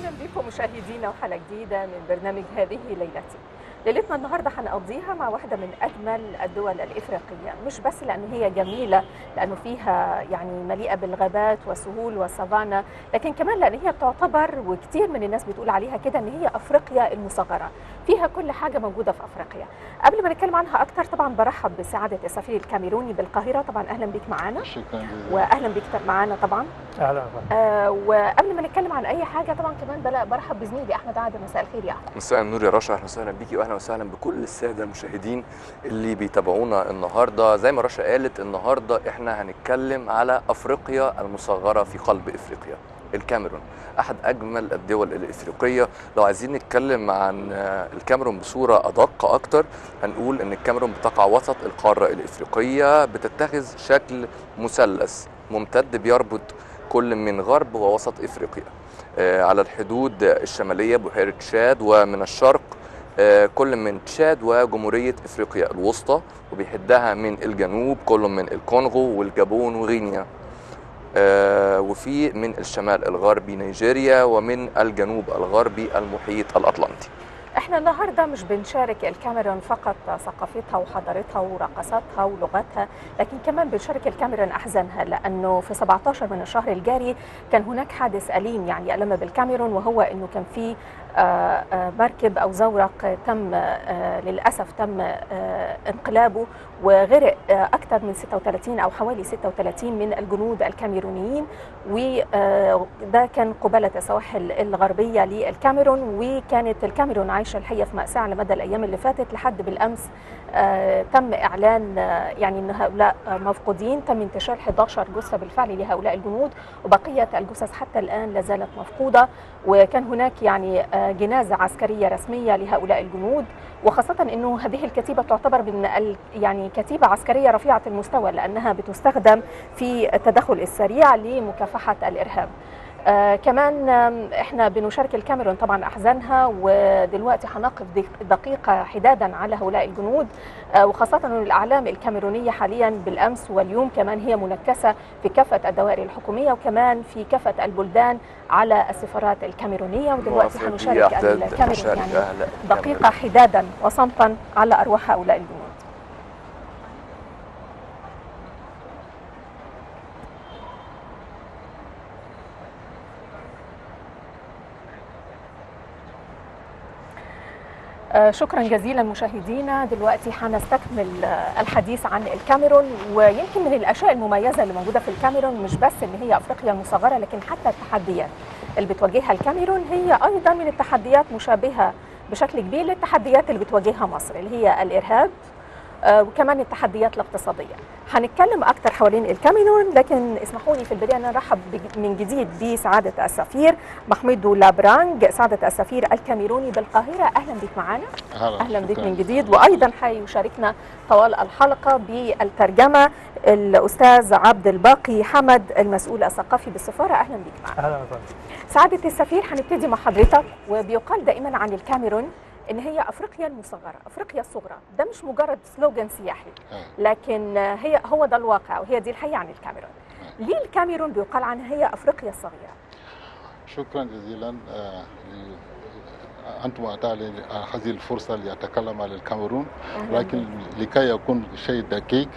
أهلا بكم مشاهدينا وحلقة جديدة من برنامج هذه ليلتي. ليلتنا النهاردة هنقضيها مع واحدة من أجمل الدول الإفريقية، مش بس لأنه هي جميلة لأنه فيها يعني مليئة بالغابات وسهول وسافانا، لكن كمان لأن هي تعتبر وكتير من الناس بتقول عليها كده أن هي أفريقيا المصغرة، فيها كل حاجة موجودة في أفريقيا. قبل ما نتكلم عنها أكتر طبعا برحب بسعادة السفير الكاميروني بالقاهرة، طبعا أهلا بك معانا. شكرا جزيلا. وأهلا بك معانا طبعا. اهلا وقبل ما نتكلم عن اي حاجه طبعا كمان برحب بزميلي احمد عادل. مساء الخير يا احمد. مساء النور يا رشا، اهلا وسهلا بيكي واهلا وسهلا بكل الساده المشاهدين اللي بيتابعونا النهارده. زي ما رشا قالت، النهارده احنا هنتكلم على افريقيا المصغره في قلب افريقيا، الكاميرون، احد اجمل الدول الافريقيه. لو عايزين نتكلم عن الكاميرون بصوره ادق اكتر، هنقول ان الكاميرون بتقع وسط القاره الافريقيه، بتتخذ شكل مثلث ممتد بيربط كل من غرب ووسط افريقيا. على الحدود الشماليه بحيره تشاد، ومن الشرق كل من تشاد وجمهوريه افريقيا الوسطى، وبيحدها من الجنوب كل من الكونغو والجابون وغينيا، وفي من الشمال الغربي نيجيريا، ومن الجنوب الغربي المحيط الأطلنطي. احنا النهارده مش بنشارك الكاميرون فقط ثقافتها وحضارتها ورقصاتها ولغتها، لكن كمان بنشارك الكاميرون احزانها، لانه في 17 من الشهر الجاري كان هناك حادث اليم يعني ألم بالكاميرون، وهو انه كان في مركب او زورق تم للاسف تم انقلابه، وغرق اكثر من 36 او حوالي 36 من الجنود الكاميرونيين، وده كان قبالة السواحل الغربية للكاميرون. وكانت الكاميرون عايشة الحقيقة في مأساة على مدى الأيام اللي فاتت، لحد بالأمس تم إعلان يعني أن هؤلاء مفقودين. تم انتشال 11 جثة بالفعل لهؤلاء الجنود، وبقية الجثث حتى الآن لا زالت مفقودة. وكان هناك يعني جنازة عسكرية رسمية لهؤلاء الجنود، وخاصة أنه هذه الكتيبة تعتبر من يعني كتيبة عسكرية رفيعة المستوى، لأنها بتستخدم في التدخل السريع لمكافحة الإرهاب. كمان احنا بنشارك الكاميرون طبعا احزانها، ودلوقتي هنقف دقيقه حدادا على هؤلاء الجنود، وخاصه ان الاعلام الكاميرونيه حاليا بالامس واليوم كمان هي منكسه في كافه الدوائر الحكوميه، وكمان في كافه البلدان على السفارات الكاميرونيه. ودلوقتي هنشارك الكاميرون يعني دقيقه حدادا وصمتا على ارواح هؤلاء الجنود. شكرا جزيلا مشاهدينا. دلوقتي هنستكمل الحديث عن الكاميرون، ويمكن من الاشياء المميزه اللي موجوده في الكاميرون مش بس ان هي افريقيا المصغره، لكن حتى التحديات اللي بتواجهها الكاميرون هي ايضا من التحديات مشابهه بشكل كبير للتحديات اللي بتواجهها مصر، اللي هي الارهاب وكمان التحديات الاقتصاديه. هنتكلم اكثر حوالين الكاميرون، لكن اسمحوا لي في البدايه ان نرحب من جديد بسعاده السفير محمودو لابرانج، سعاده السفير الكاميروني بالقاهره. اهلا بك معنا. اهلا بك من جديد. وايضا حيشاركنا طوال الحلقه بالترجمه الاستاذ عبد الباقي حمد، المسؤول الثقافي بالسفاره. اهلا بك معنا. اهلا وسهلا. سعاده السفير، هنبتدي مع حضرتك. وبيقال دائما عن الكاميرون إن هي أفريقيا المصغرة، أفريقيا الصغرى. ده مش مجرد سلوغان سياحي، لكن هو ده الواقع، وهي دي الحقيقة عن الكاميرون. ليه الكاميرون بيقال عنها هي أفريقيا الصغيرة؟ شكرا جزيلا. أنتم أعطاني هذه الفرصة لأتكلم عن الكاميرون، لكن لكي يكون شيء دقيق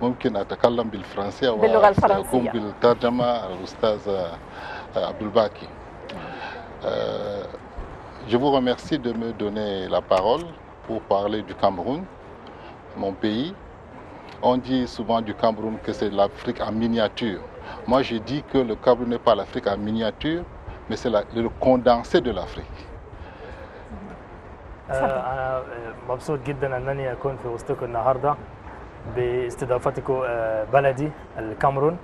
ممكن أتكلم بالفرنسية باللغة الفرنسية، ويكون بالترجمة الأستاذ عبد الباقي. Je vous remercie de me donner la parole pour parler du Cameroun, mon pays. On dit souvent du Cameroun que c'est l'Afrique en miniature. Moi, je dis que le Cameroun n'est pas l'Afrique en miniature, mais c'est le condensé de l'Afrique. أنا مبسوط جدا أنني أكون في وسطكم النهاردة باستضافتكم بلدي الكاميرون.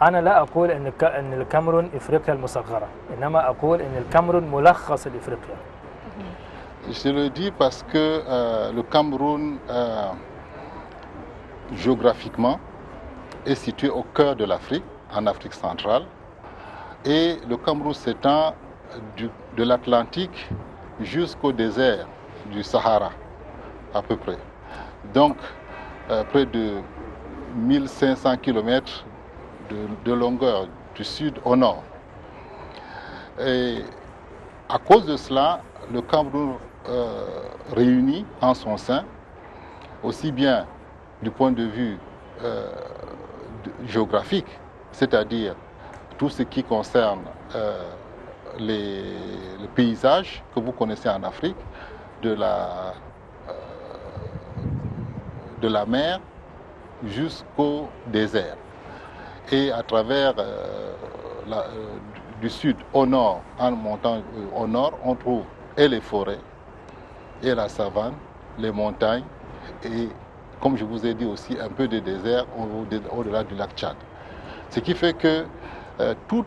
أنا لا أقول أن الكاميرون إفريقيا المصغرة، إنما أقول أن الكاميرون ملخص لإفريقيا. Je le dis parce que le Cameroun, géographiquement, est situé au cœur de l'Afrique, en Afrique centrale. Et le Cameroun s'étend de l'Atlantique jusqu'au désert du Sahara, à peu près. Donc, près de 1500 km de longueur du sud au nord. Et à cause de cela, le Cameroun réunit en son sein, aussi bien du point de vue géographique, c'est-à-dire tout ce qui concerne les paysages que vous connaissez en Afrique, de la mer jusqu'au désert. Et à travers du sud au nord, en montant au nord, on trouve et les forêts, et la savane, les montagnes, et comme je vous ai dit aussi, un peu de désert au-delà du lac Tchad. Ce qui fait que tous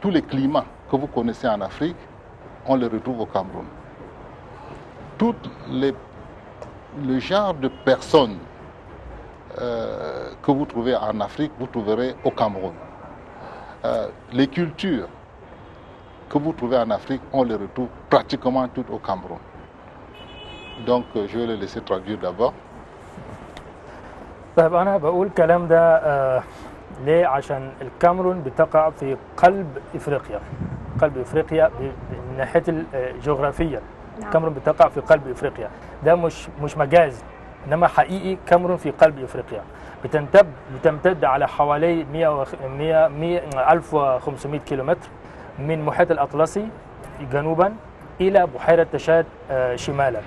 les climats que vous connaissez en Afrique, on les retrouve au Cameroun. Le genre de personnes que vous trouvez en Afrique, vous trouverez au Cameroun. Les cultures que vous trouvez en Afrique, on les retrouve pratiquement toutes au Cameroun. Donc je vais le laisser traduire d'abord. طيب أنا بقول الكلام ده ليه؟ عشان الكاميرون بتقع في قلب إفريقيا، قلب إفريقيا من ناحية الجغرافية. الكاميرون بتقع في قلب إفريقيا، ده مش مجاز، إنما حقيقي كاميرون في قلب إفريقيا. بتمتد على حوالي 1500 كيلومتر من المحيط الأطلسي جنوبا إلى بحيرة تشاد شمالا.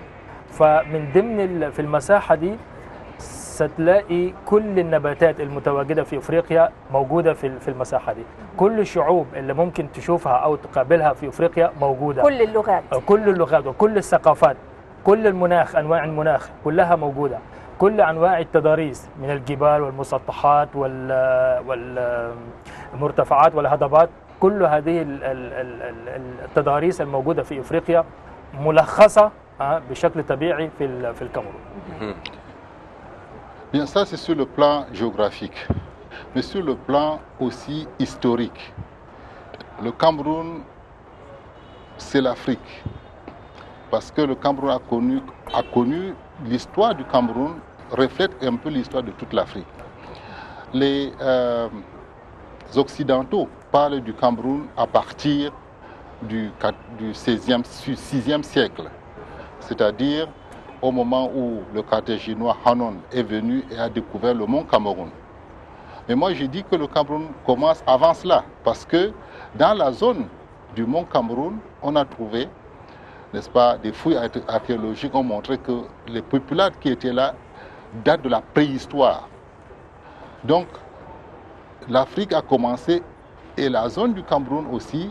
فمن ضمن في المساحة دي ستلاقي كل النباتات المتواجدة في أفريقيا موجودة في المساحة دي. كل الشعوب اللي ممكن تشوفها أو تقابلها في أفريقيا موجودة. كل اللغات. كل اللغات وكل الثقافات، كل المناخ، أنواع المناخ كلها موجودة. كل أنواع التضاريس من الجبال والمسطحات والمرتفعات والهضبات، كل هذه التضاريس الموجودة في أفريقيا ملخصة بشكل طبيعي في الكاميرون. Bien, ça c'est sur le plan géographique, mais sur le plan aussi historique. Le Cameroun, c'est l'Afrique, parce que le Cameroun a connu l'histoire du Cameroun reflète un peu l'histoire de toute l'Afrique. Les Occidentaux parlent du Cameroun à partir du 6e siècle, c'est-à-dire au moment où le Carthaginois Hanon est venu et a découvert le mont Cameroun. Mais moi je dis que le Cameroun commence avant cela, parce que dans la zone du mont Cameroun, on a trouvé, n'est-ce pas, des fouilles archéologiques ont montré que les peuplades qui étaient là datent de la préhistoire. Donc l'Afrique a commencé, et la zone du Cameroun aussi,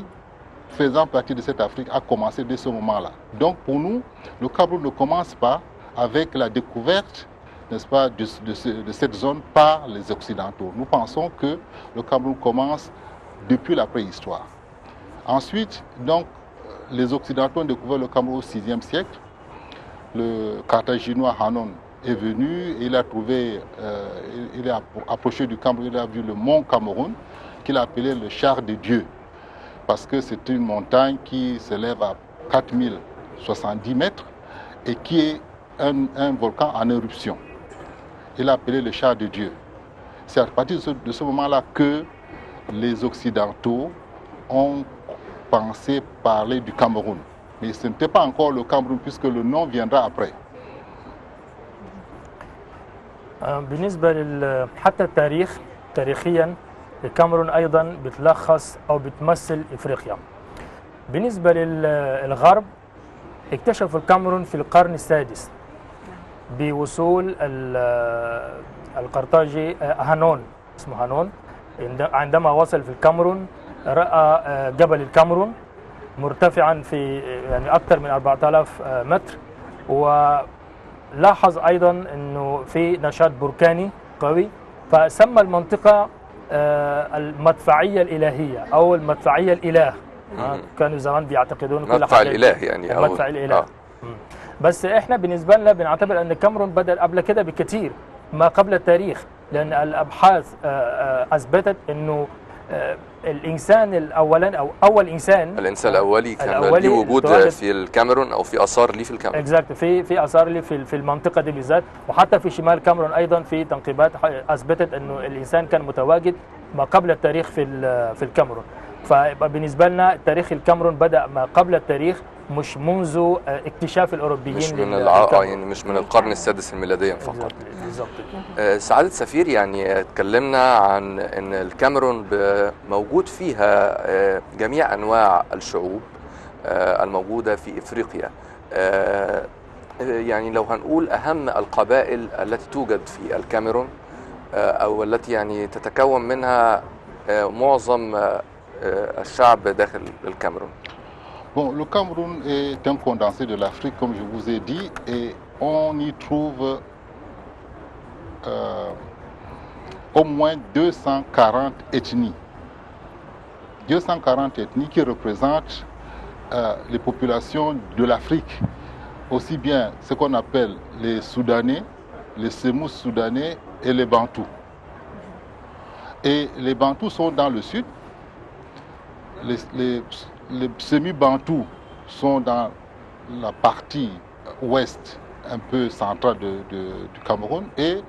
faisant partie de cette Afrique, a commencé dès ce moment-là. Donc pour nous, le Cameroun ne commence pas avec la découverte, n'est-ce pas, de cette zone par les Occidentaux. Nous pensons que le Cameroun commence depuis la préhistoire. Ensuite, donc, les Occidentaux ont découvert le Cameroun au 6e siècle. Le Carthaginois Hanon est venu, et il a trouvé, il est approché du Cameroun, il a vu le mont Cameroun, qu'il a appelé le char de Dieu, parce que c'est une montagne qui s'élève à 4070 mètres et qui est un volcan en éruption. Il a appelé le char de Dieu. C'est à partir de ce moment-là que les Occidentaux ont pensé parler du Cameroun. Mais ce n'était pas encore le Cameroun, puisque le nom viendra après. بالنسبة حتى التاريخ تاريخيا الكاميرون أيضا بتلخص أو بتمثل إفريقيا. بالنسبة للغرب اكتشف الكاميرون في القرن السادس بوصول القرطاجي هانون، اسمه هانون. عندما وصل في الكاميرون رأى جبل الكاميرون مرتفعا في يعني أكثر من 4000 متر، ولاحظ أيضا أنه في نشاط بركاني قوي، فسمى المنطقة المدفعية الإلهية أو المدفعية الإله. كانوا زمان بيعتقدون كل مدفع الإله يعني مدفع الإله. بس إحنا بالنسبة لنا بنعتبر أن الكاميرون بدأ قبل كده بكثير ما قبل التاريخ، لأن الأبحاث أثبتت أنه الإنسان الأولاني أو أول إنسان، الإنسان الأولي كان له وجود في الكاميرون أو في آثار ليه في الكاميرون. اكزاكت في آثار ليه في المنطقة دي بالذات، وحتى في شمال الكاميرون أيضا في تنقيبات أثبتت أنه الإنسان كان متواجد ما قبل التاريخ في الكاميرون. فبالنسبه لنا تاريخ الكاميرون بدا ما قبل التاريخ، مش منذ اكتشاف الاوروبيين مش من للكاميرون. يعني مش من القرن السادس الميلادي فقط. بالضبط. سعادة سفير، يعني اتكلمنا عن ان الكاميرون موجود فيها جميع انواع الشعوب الموجودة في افريقيا. يعني لو هنقول اهم القبائل التي توجد في الكاميرون او التي يعني تتكون منها معظم الشعب داخل الكاميرون. Bon, le Cameroun est un condensé de l'Afrique, comme je vous ai dit, et on y trouve au moins 240 ethnies. 240 ethnies qui représentent les populations de l'Afrique, aussi bien ce qu'on appelle les Soudanais, les Semous soudanais et les Bantous. Et les Bantous sont dans le sud, les semi-Bantous sont dans la partie ouest, un peu centrale du Cameroun, et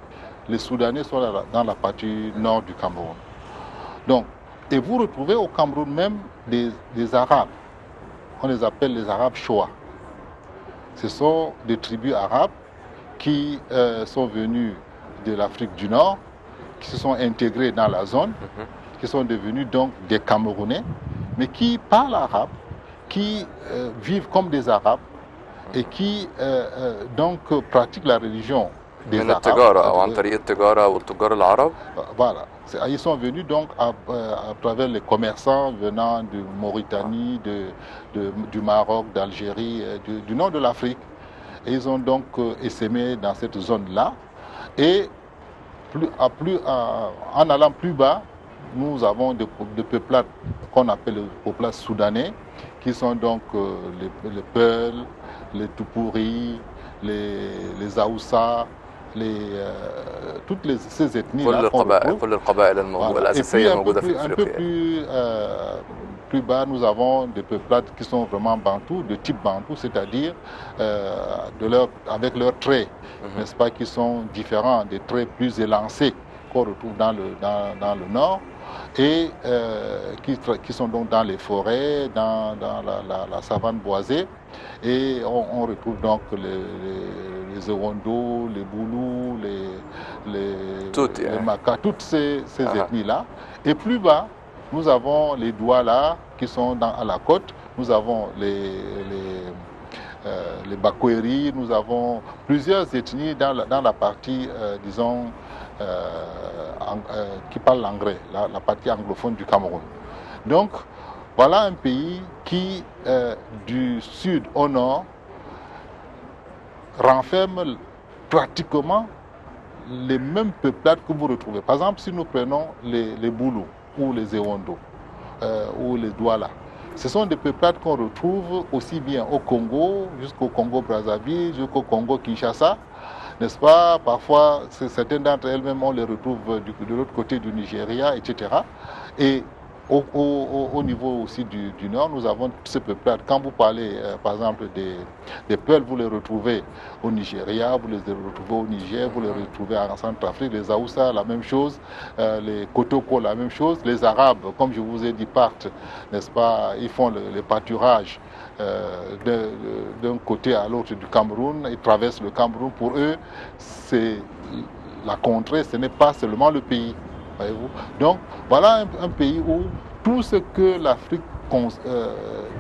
les Soudanais sont dans la partie nord du Cameroun. Donc, et vous retrouvez au Cameroun même des Arabes. On les appelle les Arabes Shoa. Ce sont des tribus arabes qui sont venus de l'Afrique du Nord, qui se sont intégrés dans la zone, qui sont devenus donc des Camerounais, mais qui parlent arabe, qui vivent comme des Arabes et qui donc pratiquent la religion des Arabes. Voilà. Ils sont venus donc à travers les commerçants venant de Mauritanie, du Maroc, d'Algérie, du nord de l'Afrique. Et ils ont donc essaimé dans cette zone-là. Et en allant plus bas, nous avons des peuplades qu'on appelle les peuplades soudanais, qui sont donc les Peuls, les Tupuri, les Aoussa, toutes ces ethnies-là. Et puis un peu plus bas, nous avons des peuplades qui sont vraiment bantous, de type bantou, c'est-à-dire avec leurs traits, n'est-ce pas, qui sont différents des traits plus élancés qu'on retrouve dans le nord, et qui sont donc dans les forêts, dans la savane boisée. Et on retrouve donc les Ewondo, les Boulous, les Maka, toutes ces ethnies-là. Et plus bas, nous avons les Douala qui sont à la côte, nous avons les Bakweri, nous avons plusieurs ethnies dans la partie, disons, qui parle l'anglais, la partie anglophone du Cameroun. Donc, voilà un pays qui, du sud au nord, renferme pratiquement les mêmes peuplades que vous retrouvez. Par exemple, si nous prenons les Boulous ou les Ewondo ou les Douala, ce sont des peuplades qu'on retrouve aussi bien au Congo, jusqu'au Congo-Brazzaville, jusqu'au Congo-Kinshasa, n'est-ce pas? Parfois, certaines d'entre elles-mêmes, on les retrouve de l'autre côté du Nigeria, etc. Et au niveau aussi du nord, nous avons ces peuplades. Quand vous parlez, par exemple, des Peuls, vous les retrouvez au Nigeria, vous les retrouvez au Niger, vous les retrouvez en Centrafrique, les Aoussa, la même chose, les Kotoko, la même chose. Les Arabes, comme je vous ai dit, partent, n'est-ce pas, ils font le pâturage d'un côté à l'autre du Cameroun, ils traversent le Cameroun. Pour eux, c'est la contrée, ce n'est pas seulement le pays. Voyez-vous. Donc, voilà un pays où tout ce que l'Afrique,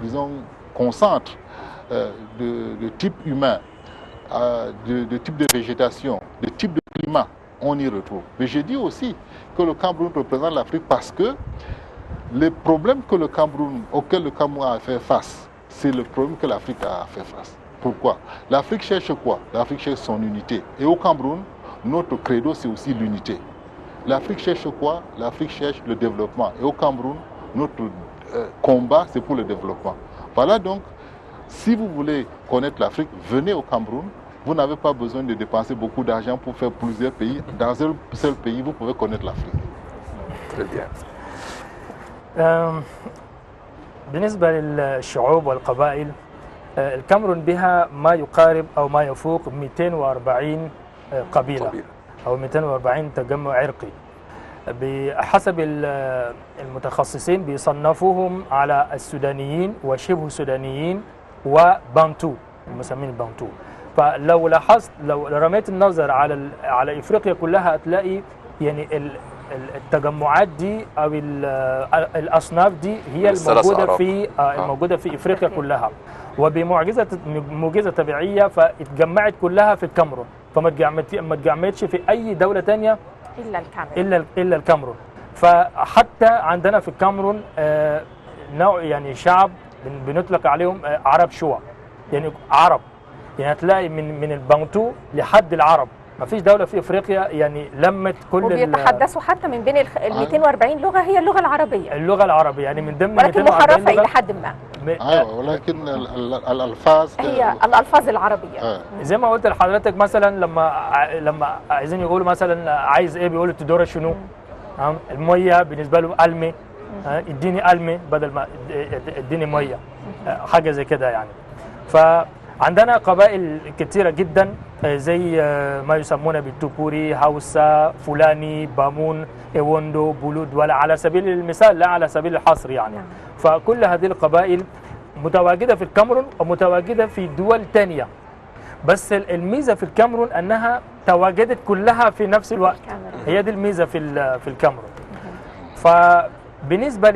disons, concentre de type humain, de type de végétation, de type de climat, on y retrouve. Mais je dis aussi que le Cameroun représente l'Afrique parce que les problèmes auxquels le Cameroun a fait face, c'est le problème que l'Afrique a fait face. Pourquoi? L'Afrique cherche quoi? L'Afrique cherche son unité. Et au Cameroun, notre credo, c'est aussi l'unité. L'Afrique cherche quoi? L'Afrique cherche le développement. Et au Cameroun, notre combat, c'est pour le développement. Voilà donc, si vous voulez connaître l'Afrique, venez au Cameroun. Vous n'avez pas besoin de dépenser beaucoup d'argent pour faire plusieurs pays. Dans un seul pays, vous pouvez connaître l'Afrique. Très bien. بالنسبة للشعوب والقبائل، الكاميرون بها ما يقارب أو ما يفوق 240 قبيلة أو 240 تجمع عرقي. بحسب المتخصصين بيصنفوهم على السودانيين وشبه سودانيين وبانتو، المسمين بانتو. فلو لاحظت، لو رميت النظر على افريقيا كلها هتلاقي يعني التجمعات دي او الاصناف دي هي الموجوده في افريقيا كلها، وبمعجزه طبيعيه فاتجمعت كلها في الكاميرون، فما اتجمعتش في اي دوله ثانيه الا الكاميرون. فحتى عندنا في الكاميرون نوع يعني شعب بنطلق عليهم عرب شوا، يعني عرب، يعني هتلاقي من البانتو لحد العرب. ما فيش دولة في افريقيا يعني لمت كل وبيتحدثوا حتى من بين ال 240 لغة هي اللغة العربية. اللغة العربية يعني من ضمن ولكن محرفة إلى حد ما. ايوه، ولكن الالفاظ هي الالفاظ العربية. زي ما قلت لحضرتك مثلا لما عايزين يقولوا مثلا عايز ايه بيقولوا تدور شنو؟ المية بالنسبة له ألمي، اديني ألمي بدل ما اديني مية، حاجة زي كده يعني. فعندنا قبائل كثيرة جدا زي ما يسمون بالتوكوري، هاوسا، فلاني، بامون، ايوندو، بولود، ولا على سبيل المثال لا على سبيل الحصر يعني. فكل هذه القبائل متواجدة في الكاميرون ومتواجدة في دول تانية، بس الميزة في الكاميرون أنها تواجدت كلها في نفس الوقت، هي دي الميزة في الكاميرون. فبالنسبة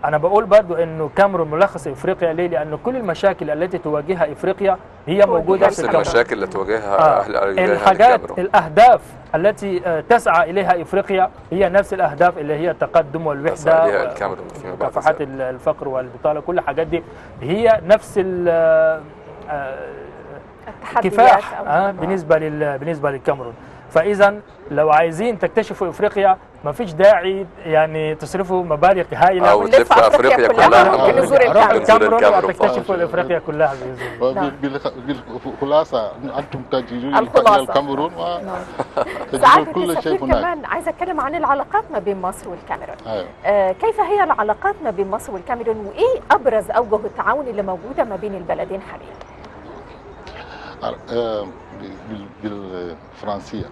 أنا بقول برضو أنه كاميرون ملخص إفريقيا ليه؟ لأن كل المشاكل التي تواجهها إفريقيا هي موجودة في الكاميرون. نفس المشاكل اللي تواجهها الحاجات، الأهداف التي تسعى إليها إفريقيا هي نفس الأهداف اللي هي التقدم والوحدة ومكافحة الفقر والبطالة. كل الحاجات دي هي نفس الكفاح بالنسبة للكاميرون. فإذا لو عايزين تكتشفوا إفريقيا ما فيش داعي يعني تصرفوا مبالغ هائلة أو تلف أفريقيا كلها، ممكن نزور الكاميرون وتكتشفوا إفريقيا كلها بإذن الله. بالخلاصة أنتم تجدون الكاميرون سعادة السفير كمان عايزة أتكلم عن العلاقات ما بين مصر والكاميرون. كيف هي العلاقات ما بين مصر والكاميرون، وإيه أبرز أوجه التعاون اللي موجودة ما بين البلدين حاليا؟ بالفرنسية.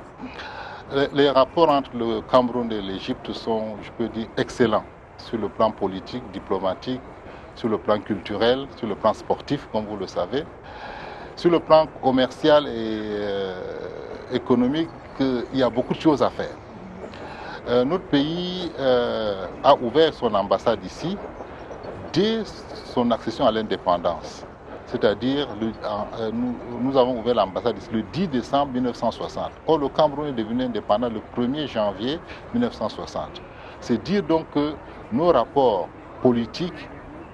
Les rapports entre le Cameroun et l'Égypte sont, je peux dire, excellents sur le plan politique, diplomatique, sur le plan culturel, sur le plan sportif, comme vous le savez. Sur le plan commercial et économique, il y a beaucoup de choses à faire. Notre pays a ouvert son ambassade ici dès son accession à l'indépendance. C'est-à-dire, nous avons ouvert l'ambassade le 10 décembre 1960. Or, le Cameroun est devenu indépendant le 1er janvier 1960. C'est dire donc que nos rapports politiques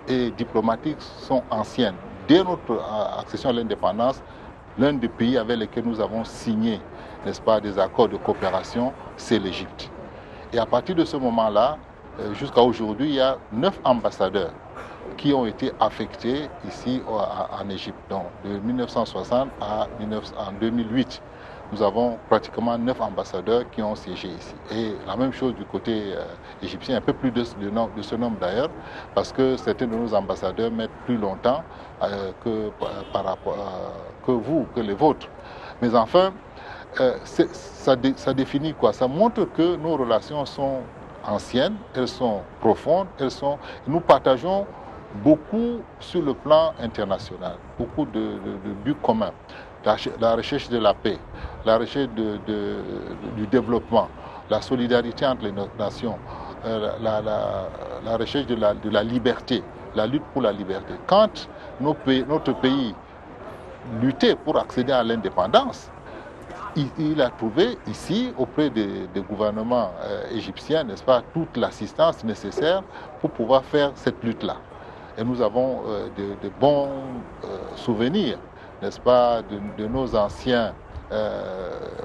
et diplomatiques sont anciens. Dès notre accession à l'indépendance, l'un des pays avec lesquels nous avons signé, n'est-ce pas, des accords de coopération, c'est l'Égypte. Et à partir de ce moment-là, jusqu'à aujourd'hui, il y a 9 ambassadeurs qui ont été affectés ici en Égypte. Donc, de 1960 à 2008, nous avons pratiquement 9 ambassadeurs qui ont siégé ici. Et la même chose du côté égyptien, un peu plus de ce nombre d'ailleurs, parce que certains de nos ambassadeurs mettent plus longtemps que les vôtres. Mais enfin, ça définit quoi? Ça montre que nos relations sont anciennes, elles sont profondes, nous partageons beaucoup sur le plan international, beaucoup de buts communs. La recherche de la paix, la recherche du développement, la solidarité entre les nations, la recherche de la liberté, la lutte pour la liberté. Quand notre pays luttait pour accéder à l'indépendance, il a trouvé ici, auprès des gouvernements égyptiens, n'est-ce pas, toute l'assistance nécessaire pour pouvoir faire cette lutte-là. Et nous avons de bons souvenirs, n'est-ce pas, de nos anciens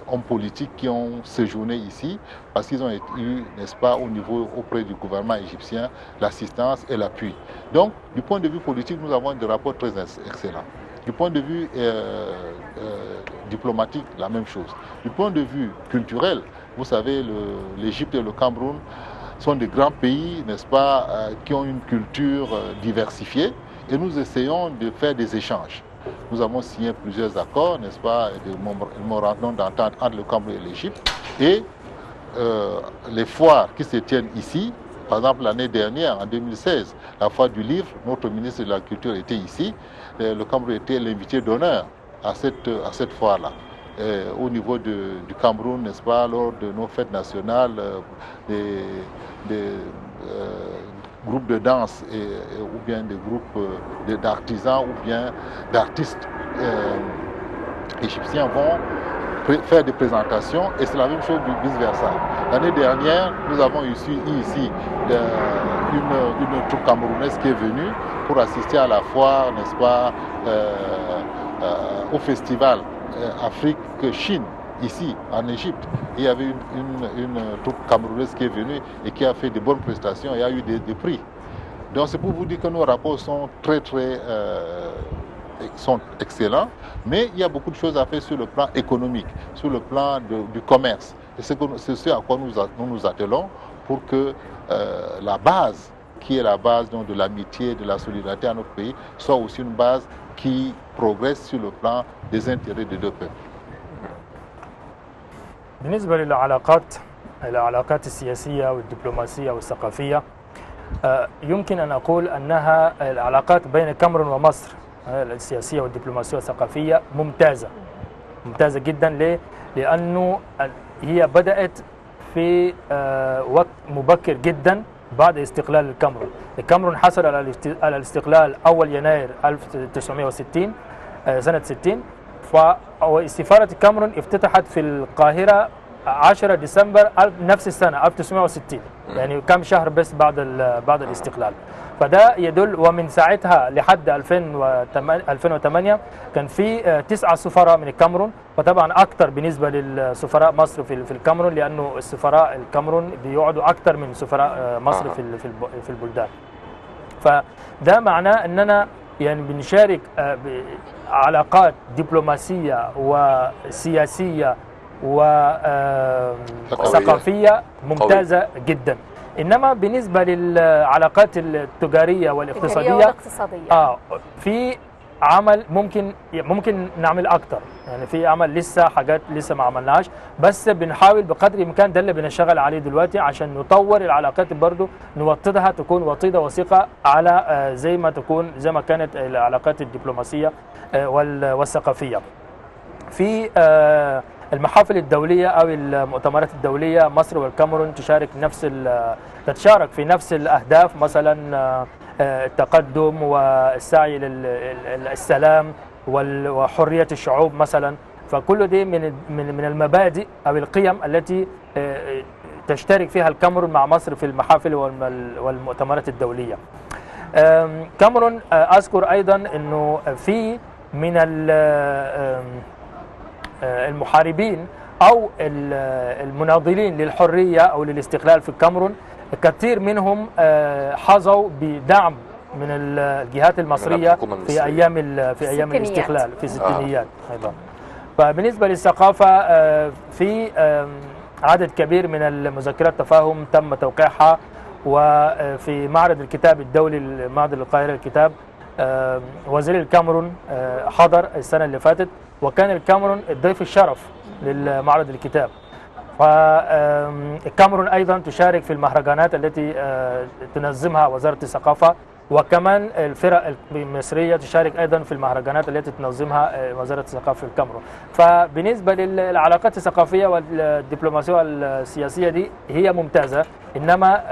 hommes politiques qui ont séjourné ici, parce qu'ils ont eu, n'est-ce pas, auprès du gouvernement égyptien, l'assistance et l'appui. Donc, du point de vue politique, nous avons des rapports très excellents. Du point de vue diplomatique, la même chose. Du point de vue culturel, vous savez, l'Égypte et le Cameroun sont des grands pays, n'est-ce pas, qui ont une culture diversifiée, et nous essayons de faire des échanges. Nous avons signé plusieurs accords, n'est-ce pas, des mémorandums d'entente entre le Cameroun et l'Égypte, et les foires qui se tiennent ici. Par exemple, l'année dernière, en 2016, la foire du livre, notre ministre de la Culture était ici. Le Cameroun était l'invité d'honneur à cette foire-là. Au niveau du Cameroun, n'est-ce pas, lors de nos fêtes nationales, des groupes de danse ou bien des groupes d'artisans ou bien d'artistes égyptiens vont faire des présentations et c'est la même chose vice-versa. L'année dernière, nous avons ici une troupe camerounaise qui est venue pour assister à la foire, n'est-ce pas, au festival Afrique-Chine, ici, en Égypte. Et il y avait une troupe camerounaise qui est venue et qui a fait de bonnes prestations et a eu des prix. Donc c'est pour vous dire que nos rapports sont sont excellents, mais il y a beaucoup de choses à faire sur le plan économique, sur le plan du commerce. Et c'est ce à quoi nous nous attelons pour que la base, qui est la base donc, de l'amitié, de la solidarité à notre pays, soit aussi une base qui progresse sur le plan des intérêts des deux peuples. بالنسبة العلاقات السياسية والدبلوماسية والثقافية يمكن أن أقول أنها العلاقات بين الكاميرون ومصر السياسية والدبلوماسية والثقافية ممتازة جدا. ليه؟ لأنه هي بدأت في وقت مبكر جدا بعد استقلال الكاميرون. الكاميرون حصل على الاستقلال أول يناير 1960 سنة 60. وسفارة الكاميرون افتتحت في القاهرة 10 ديسمبر نفس السنة 1960، يعني كم شهر بس بعد الاستقلال. فده يدل، ومن ساعتها لحد 2008 كان في 9 سفراء من الكاميرون، وطبعا اكثر بالنسبه للسفراء مصر في الكاميرون، لانه السفراء الكاميرون بيقعدوا اكثر من سفراء مصر في البلدان. فده معناه اننا يعني بنشارك علاقات دبلوماسيه وسياسيه وثقافيه ممتازه جدا. انما بالنسبه للعلاقات التجاريه والاقتصاديه في عمل ممكن نعمل اكتر، يعني في عمل لسه حاجات لسه ما عملناش، بس بنحاول بقدر الامكان. ده اللي بنشتغل عليه دلوقتي عشان نطور العلاقات برضو، نوطدها تكون وطيده وثيقه على زي ما كانت العلاقات الدبلوماسيه والثقافيه. في المحافل الدولية أو المؤتمرات الدولية مصر والكاميرون تتشارك في نفس الأهداف، مثلا التقدم والسعي للسلام وحرية الشعوب مثلا. فكل دي من المبادئ أو القيم التي تشترك فيها الكاميرون مع مصر في المحافل والمؤتمرات الدولية. كاميرون أذكر أيضا أنه في من المحاربين أو المناضلين للحرية أو للاستقلال في الكاميرون، كثير منهم حظوا بدعم من الجهات المصرية في أيام الاستقلال في الستينيات أيضا. فبالنسبة للثقافة في عدد كبير من المذكرات تفاهم تم توقيعها، وفي معرض الكتاب الدولي معرض القاهرة للكتاب وزير الكاميرون حضر السنة اللي فاتت، وكان الكاميرون ضيف الشرف للمعرض الكتاب. فالكاميرون أيضا تشارك في المهرجانات التي تنظمها وزارة الثقافة، وكمان الفرق المصرية تشارك أيضا في المهرجانات التي تنظمها وزارة الثقافة في الكاميرون. فبالنسبة للعلاقات الثقافية والدبلوماسية والسياسية دي هي ممتازة، إنما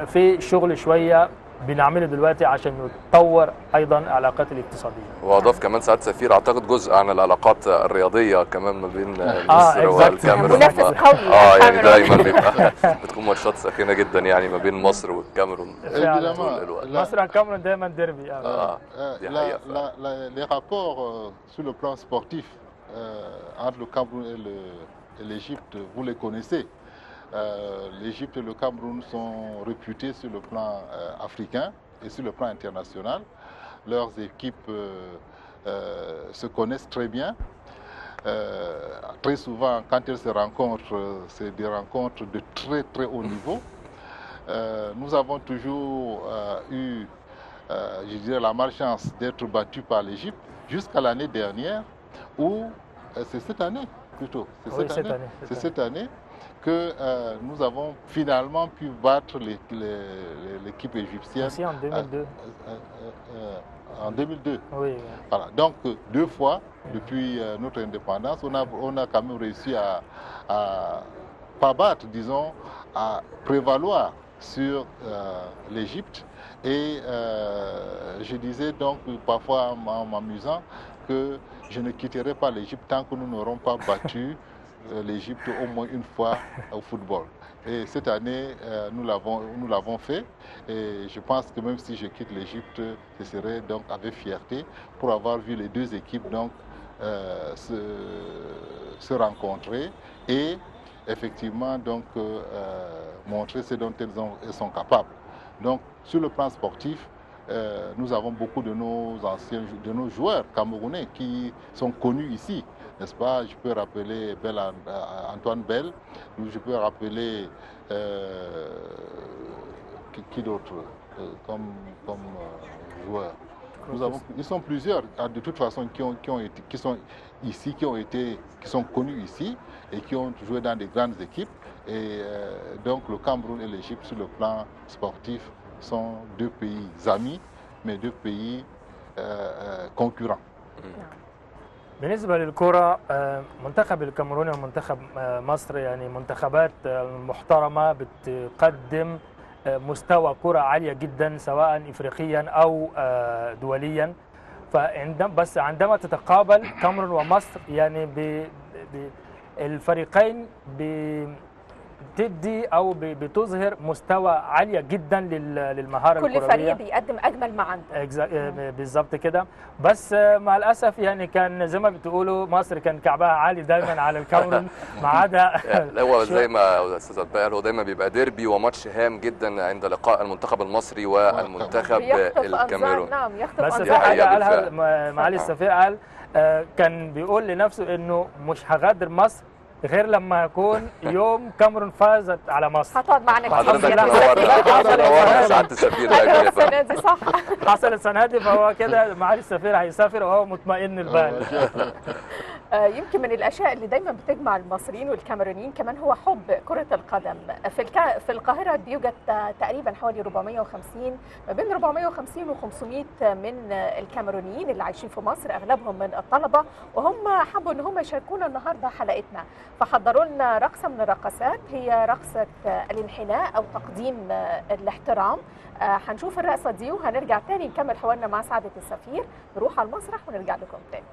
في شغل شوية بنعمله دلوقتي عشان نطور ايضا العلاقات الاقتصاديه. واضاف كمان سعاده السفير اعتقد جزء عن العلاقات الرياضيه كمان ما بين مصر والكاميرون. يعني دايما بتكون ماتشات ساخنه جدا يعني ما بين مصر والكاميرون. مصر والكاميرون دايما ديربي. Les rapports sur le plan sportif entre le Cameroun et l'Égypte, vous les connaissez. L'Égypte et le Cameroun sont réputés sur le plan africain et sur le plan international. Leurs équipes se connaissent très bien. Très souvent, quand elles se rencontrent, c'est des rencontres de très très haut niveau. Nous avons toujours eu, je dirais, la malchance d'être battus par l'Égypte jusqu'à l'année dernière, ou c'est cette année plutôt. C'est cette année que nous avons finalement pu battre l'équipe égyptienne. Aussi en 2002. En 2002. Oui. Voilà. Donc 2 fois depuis notre indépendance, on a quand même réussi à pas battre, disons, à prévaloir sur l'Égypte. Et je disais donc parfois en m'amusant que je ne quitterai pas l'Égypte tant que nous n'aurons pas battu l'Égypte au moins une fois au football. Et cette année, nous l'avons fait. Et je pense que même si je quitte l'Égypte, ce serait donc avec fierté pour avoir vu les 2 équipes donc, se rencontrer et effectivement donc, montrer ce dont elles sont capables. Donc sur le plan sportif, nous avons beaucoup de nos joueurs camerounais qui sont connus ici, n'est-ce pas? Je peux rappeler Antoine Bell, je peux rappeler qui d'autre comme joueur. Ils sont plusieurs, de toute façon, qui sont ici, qui sont connus ici et qui ont joué dans des grandes équipes. Et donc le Cameroun et l'Égypte, sur le plan sportif, sont 2 pays amis, mais 2 pays concurrents. بالنسبة للكرة منتخب الكاميرون ومنتخب مصر يعني منتخبات محترمة بتقدم مستوى كرة عالية جدا سواء إفريقيا أو دوليا. بس عندما تتقابل الكاميرون ومصر يعني الفريقين بتدي او بتظهر مستوى عاليه جدا للمهاره الكرويه. كل فريق بيقدم اجمل ما عنده. بالظبط كده. بس مع الاسف يعني كان زي ما بتقولوا مصر كان كعبها عالي دايما على الكاميرون ما عدا هو زي ما استاذ قال هو دايما بيبقى ديربي وماتش هام جدا عند لقاء المنتخب المصري والمنتخب الكاميروني. نعم يخطف بس في حاجه قالها معالي السفير، قال كان بيقول لنفسه انه مش هغادر مصر غير لما يكون يوم كاميرون فازت على مصر. هتقعد معنا حضرتك سعاده السفير السنه دي صح. حصل السنه دي، فهو كده معالي السفير هيسافر وهو مطمئن البال. يمكن من الاشياء اللي دايما بتجمع المصريين والكاميرونيين كمان هو حب كره القدم. في القاهره بيوجد تقريبا حوالي 450 ما بين 450 و500 من الكاميرونيين اللي عايشين في مصر، اغلبهم من الطلبه، وهم حبوا ان هم يشاركونا النهارده حلقتنا، فحضروا لنا رقصه من الرقصات هي رقصه الانحناء او تقديم الاحترام. هنشوف الرقصه دي وهنرجع تاني نكمل حوارنا مع سعاده السفير. نروح على المسرح ونرجع لكم تاني.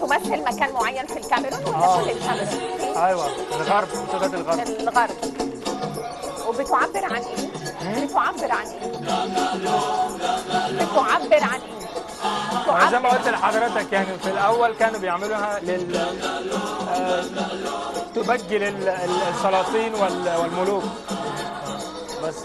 تمثل مكان معين في الكاميرون ولا كل الكاميرون؟ ايوه الغرب، منطقه الغرب. الغرب. وبتعبر عن ايه؟ بتعبر عن ايه؟ بتعبر عن ايه؟ زي ما قلت لحضرتك يعني في الاول كانوا بيعملوها تبجل السلاطين والملوك بس.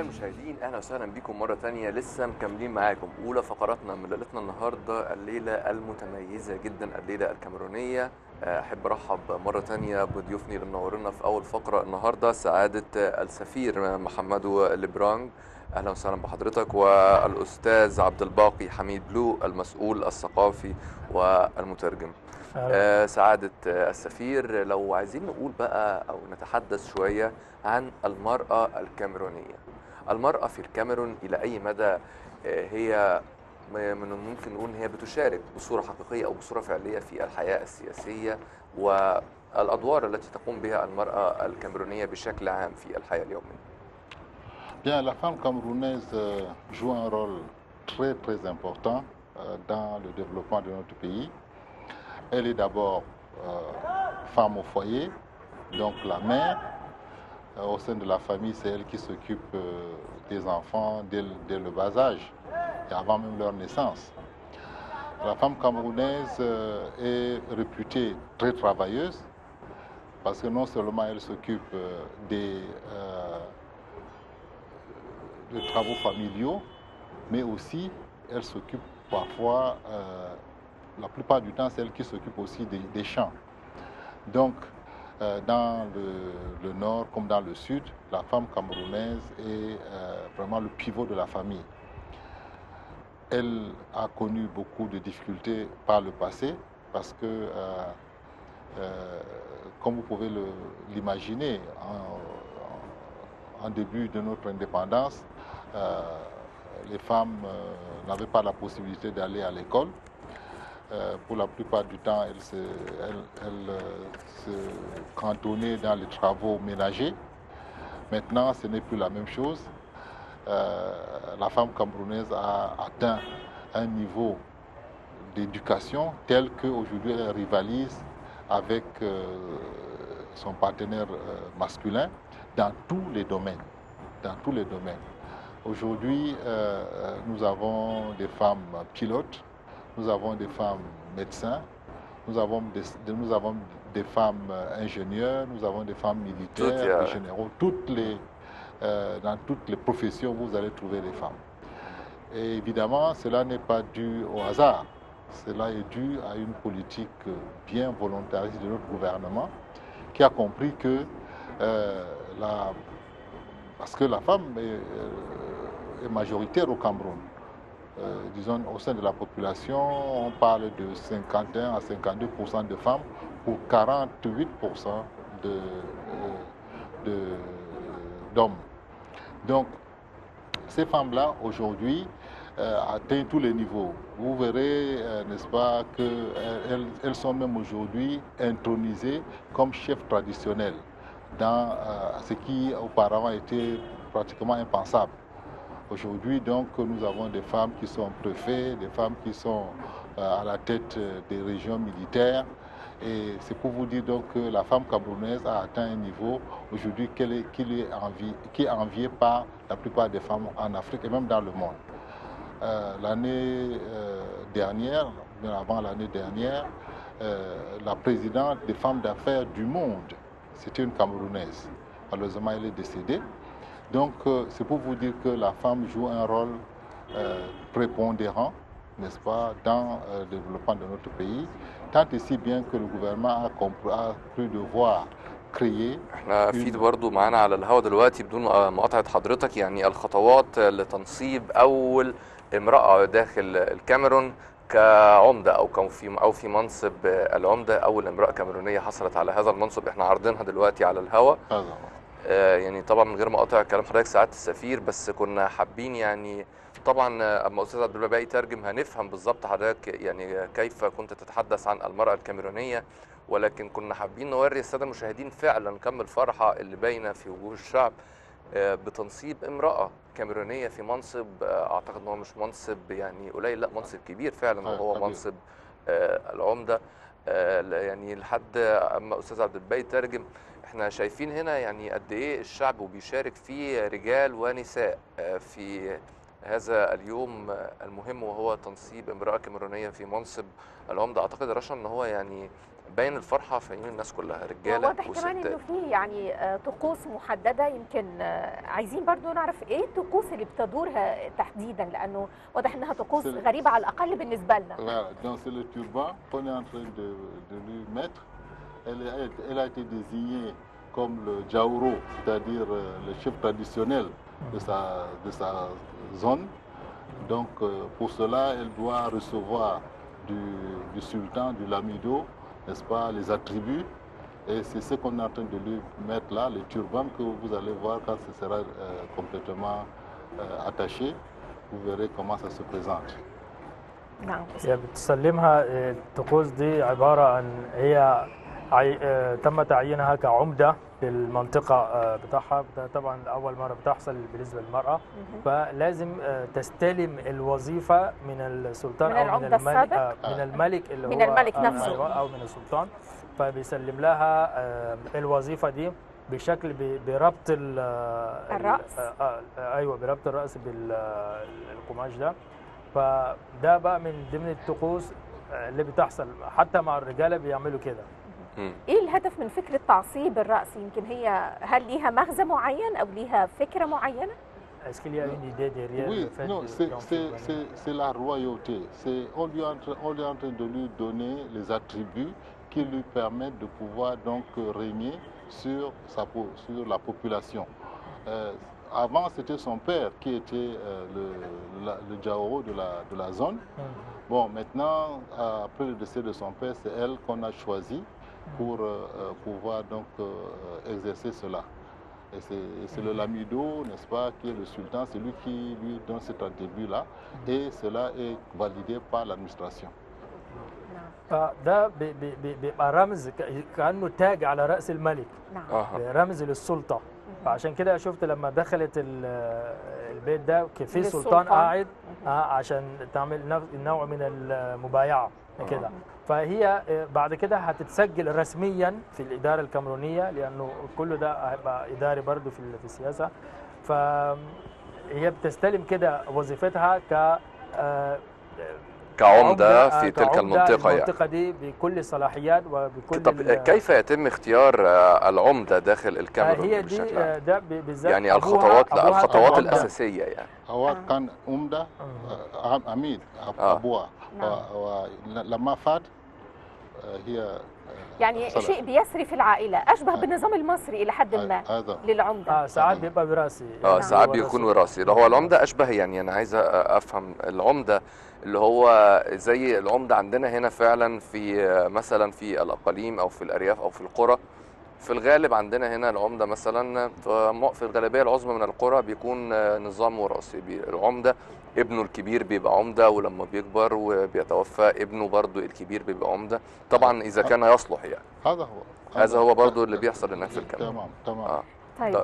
المشاهدين اهلا وسهلا بكم مره ثانيه. لسه مكملين معاكم اولى فقراتنا من ليلتنا النهارده، الليله المتميزه جدا، الليله الكاميرونيه. احب ارحب مره ثانيه بضيوفني اللي منورنا في اول فقره النهارده، سعاده السفير محمدو لبرانج، اهلا وسهلا بحضرتك، والاستاذ عبد الباقي حميد بلو، المسؤول الثقافي والمترجم. سعادة السفير، لو عايزين نقول بقى أو نتحدث شوية عن المرأة الكاميرونية. المرأة في الكاميرون إلى أي مدى هي من ممكن نقول هي بتشارك بصورة حقيقية أو بصورة فعلية في الحياة السياسية والأدوار التي تقوم بها المرأة الكاميرونية بشكل عام في الحياة اليومية؟ Bien, la femme camerounaise joue un rôle très très important dans le développement de notre pays. Elle est d'abord femme au foyer, donc la mère. Au sein de la famille, c'est elle qui s'occupe des enfants dès le bas âge, et avant même leur naissance. La femme camerounaise est réputée très travailleuse, parce que non seulement elle s'occupe des travaux familiaux, mais aussi elle s'occupe parfois, la plupart du temps, c'est elle qui s'occupe aussi des champs. Donc, dans le nord comme dans le sud, la femme camerounaise est vraiment le pivot de la famille. Elle a connu beaucoup de difficultés par le passé, parce que, comme vous pouvez l'imaginer, en début de notre indépendance, les femmes n'avaient pas la possibilité d'aller à l'école. Pour la plupart du temps, elles se cantonnaient dans les travaux ménagers. Maintenant, ce n'est plus la même chose. La femme camerounaise a atteint un niveau d'éducation tel qu'aujourd'hui elle rivalise avec son partenaire masculin dans tous les domaines. Dans tous les domaines. Aujourd'hui, nous avons des femmes pilotes, nous avons des femmes médecins, nous avons des femmes ingénieurs, nous avons des femmes militaires, des généraux. Dans toutes les professions, vous allez trouver des femmes. Et évidemment, cela n'est pas dû au hasard. Cela est dû à une politique bien volontariste de notre gouvernement qui a compris que parce que la femme est majoritaire au Cameroun. Disons, au sein de la population, on parle de 51 à 52% de femmes pour 48% d'hommes. Donc, ces femmes-là, aujourd'hui, atteignent tous les niveaux. Vous verrez, n'est-ce pas, qu'elles sont même aujourd'hui intronisées comme chefs traditionnelles dans ce qui auparavant était pratiquement impensable. Aujourd'hui, donc, nous avons des femmes qui sont préfets, des femmes qui sont à la tête des régions militaires. Et c'est pour vous dire donc que la femme camerounaise a atteint un niveau aujourd'hui qui est envié par la plupart des femmes en Afrique et même dans le monde. L'année dernière, bien avant l'année dernière, la présidente des femmes d'affaires du monde, c'était une Camerounaise. Malheureusement, elle est décédée. Donc, c'est pour vous dire que la femme joue un rôle prépondérant, n'est-ce pas, dans le développement de notre pays, tant et si bien que le gouvernement a cru devoir créer. احنا في برضه معانا على الهواء دلوقتي بدون مقاطعة حضرتك، يعني الخطوات لتنصيب أول امرأة داخل الكاميرون كعمدة أو في منصب العمدة. أول امرأة كاميرونية حصلت على هذا المنصب، احنا عارضينها دلوقتي على الهواء. يعني طبعا من غير ما اقاطع كلام حضرتك سعاده السفير، بس كنا حابين يعني طبعا اما استاذ عبد الباقي يترجم هنفهم بالظبط حضرتك يعني كيف كنت تتحدث عن المرأة الكاميرونية، ولكن كنا حابين نوري السادة المشاهدين فعلا كم الفرحة اللي باينة في وجوه الشعب بتنصيب امرأة كاميرونية في منصب، اعتقد ان هو مش منصب يعني قليل، لا منصب كبير فعلا، وهو منصب العمدة. يعني لحد اما استاذ عبد الباقي يترجم احنا شايفين هنا يعني قد ايه الشعب وبيشارك فيه رجال ونساء في هذا اليوم المهم، وهو تنصيب امرأة كاميرونية في منصب العمدة. اعتقد رشا ان هو يعني باين الفرحة في عيون الناس كلها، رجالة واضح كمان انه في يعني طقوس محدده، يمكن عايزين برضو نعرف ايه الطقوس اللي بتدورها تحديدا، لانه واضح انها طقوس غريبه على الاقل بالنسبه لنا. Donc c'est le turban qu'on est en train de lui mettre. Elle a été désignée comme le Djaouro, c'est-à-dire le chef traditionnel de sa zone. Donc pour cela, elle doit recevoir du sultan, du lamido, n'est-ce pas, les attributs. Et c'est ce qu'on est en train de lui mettre là, le turban que vous allez voir quand ce sera complètement attaché. Vous verrez comment ça se présente. نعم. بتسلمها الطقوس دي عبارة عن هي تم تعيينها كعمدة في المنطقة بتاعها، طبعا أول مرة بتحصل بالنسبة للمرأة، فلازم تستلم الوظيفة من السلطان أو من الملك، من الملك اللي من هو الملك نفسه أو من السلطان، فبيسلم لها الوظيفة دي بشكل بربط الرأس. أيوة، بربط الرأس بالقماش ده. فده بقى من ضمن الطقوس اللي بتحصل، حتى مع الرجاله بيعملوا كده. ايه الهدف من فكره تعصيب الراس؟ يمكن هل ليها مغزى معين او ليها فكره معينه؟ Est-ce qu'il y a une idée derrière Oui, le fait non, c'est la royauté. On est en train de lui donner les attributs qui lui permettent de pouvoir donc régner sur la population. Avant, c'était son père qui était le Djaouro de la zone. Bon, maintenant, après le décès de son père, c'est elle qu'on a choisi pour pouvoir donc exercer cela. Et c'est le lamido, n'est-ce pas, qui est le sultan, c'est lui qui lui donne cet attribut-là, et cela est validé par l'administration. فده بيبقى رمز كأنه تاج على رأس الملك، رمز للسلطة. فعشان كده شفت لما دخلت البيت ده في سلطان قاعد عشان تعمل نوع من المبايعة كده. فهي بعد كده هتتسجل رسميا في الإدارة الكاميرونية، لأنه كل ده هيبقى إداري برضه في السياسة. فهي بتستلم كده وظيفتها كعمدة في تلك المنطقة يعني. دي بكل الصلاحيات وبكل. طب كيف يتم اختيار العمدة داخل الكاميرون هي بشكل دي ده بالذات يعني الخطوات الأساسية يعني. هو كان عمدة عميد أبوها، ولما فات هي يعني شيء بيسري في العائلة، أشبه بالنظام المصري إلى حد ما للعمدة. ساعات بيبقى وراثي، ساعات بيكون وراثي. هو العمدة أشبه يعني أنا عايز أفهم العمدة اللي هو زي العمدة عندنا هنا فعلا في مثلا في الأقاليم أو في الأرياف أو في القرى. في الغالب عندنا هنا العمدة مثلا في الغالبية العظمى من القرى بيكون نظام وراثي، العمدة ابنه الكبير بيبقى عمدة، ولما بيكبر وبيتوفى ابنه برضو الكبير بيبقى عمدة، طبعا إذا كان يصلح يعني. هذا هو برضو اللي بيحصل هناك في الكاميرون. تمام. طيب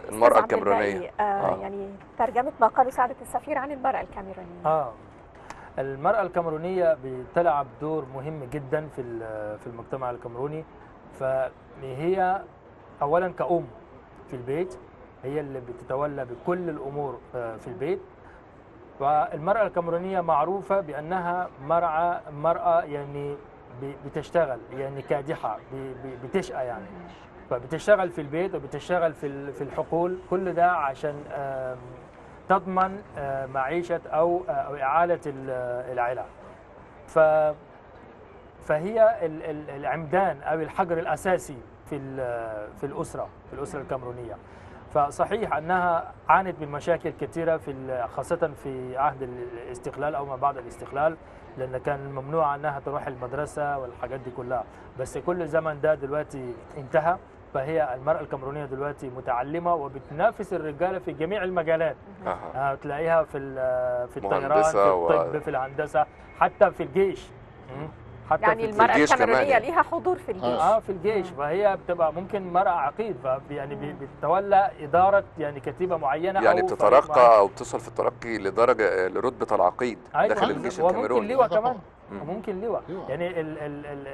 المرأة الكاميرونية يعني ترجمة ما قاله سعادة السفير عن المرأة الكاميرونية. المرأة الكاميرونية بتلعب دور مهم جدا في المجتمع الكاميروني. فهي أولا كأم في البيت، هي اللي بتتولى بكل الأمور في البيت. فالمرأة الكاميرونية معروفة بأنها مرأة يعني بتشتغل، يعني كادحة، بتشقى يعني. فبتشتغل في البيت وبتشتغل في الحقول، كل ده عشان تضمن معيشة أو إعالة العائلة. فهي العمدان أو الحجر الأساسي في الأسرة الكاميرونية. فصحيح أنها عانت من مشاكل كثيرة خاصة في عهد الاستقلال أو ما بعد الاستقلال، لأن كان ممنوع أنها تروح المدرسة والحاجات دي كلها. بس كل الزمن ده دلوقتي انتهى، فهي المرأة الكاميرونية دلوقتي متعلمة وبتنافس الرجالة في جميع المجالات. تلاقيها في الطيران، في الطب، في الهندسة، حتى في الجيش. حتى يعني المرأة الكاميرونية ليها حضور في الجيش. في الجيش. فهي بتبقى ممكن مرأة عقيد، يعني بتتولى إدارة يعني كتيبة معينة، يعني أو بتترقى أو بتصل في الترقي لرتبة العقيد داخل الجيش الكاميروني. وممكن لواء كمان، وممكن لواء. يعني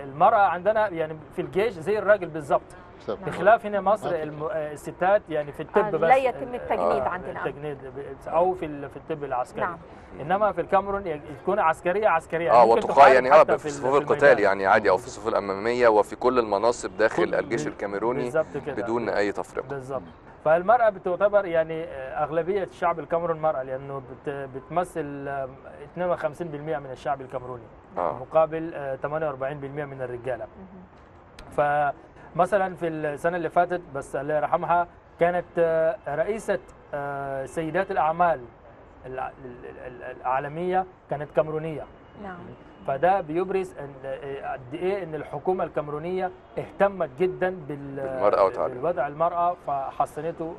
المرأة عندنا يعني في الجيش زي الراجل بالظبط، بخلاف هنا مصر الستات يعني في الطب بس لا يتم التجنيد عندنا، التجنيد او في الطب العسكري. نعم. انما في الكاميرون تكون عسكريه وتقايا يعني في صفوف القتال يعني عادي، او في الصفوف الاماميه وفي كل المناصب داخل الجيش الكاميروني بدون اي تفرقه. بالظبط. فالمرأة بتعتبر يعني أغلبية الشعب الكاميروني مرأة، لأنه بتمثل 52% من الشعب الكاميروني مقابل 48% من الرجالة. فمثلا في السنة اللي فاتت بس الله يرحمها كانت رئيسة سيدات الأعمال العالمية كانت كاميرونية. نعم. فده بيبرز قد ايه ان الحكومه الكاميرونيه اهتمت جدا بالوضع المراه، فحسنته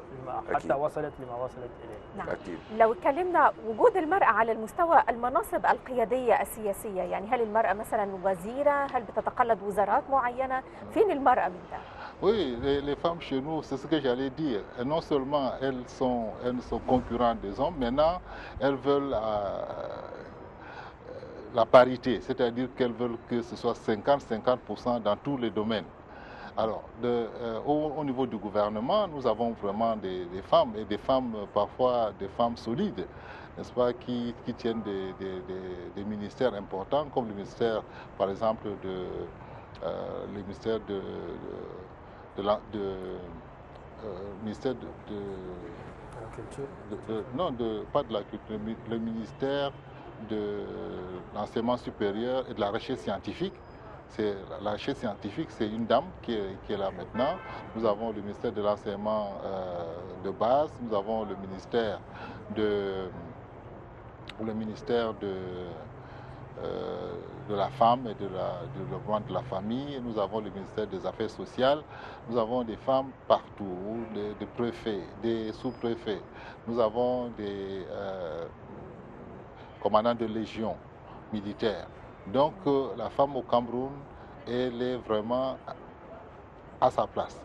حتى وصلت لما وصلت اليه. نعم. أكيد. لو اتكلمنا وجود المراه على المستوى المناصب القياديه السياسيه، يعني هل المراه مثلا وزيره؟ هل بتتقلد وزارات معينه؟ فين المراه من ده؟ Oui, les femmes chez nous, c'est ce que j'allais dire. Et non seulement elles sont concurrentes des hommes, maintenant elles veulent la parité, c'est-à-dire qu'elles veulent que ce soit 50-50% dans tous les domaines. Alors, au niveau du gouvernement, nous avons vraiment des femmes, et des femmes, parfois des femmes solides, n'est-ce pas, qui tiennent des ministères importants, comme le ministère, par exemple, le ministère ministère pas de la culture, le ministère de l'enseignement supérieur et de la recherche scientifique. La recherche scientifique, c'est une dame qui est là maintenant. Nous avons le ministère de l'enseignement de base, nous avons le ministère de la femme et de la famille, nous avons le ministère des Affaires sociales, nous avons des femmes partout, des préfets, des sous-préfets, nous avons des commandant de légion militaire. Donc la femme au Cameroun, elle est vraiment à sa place.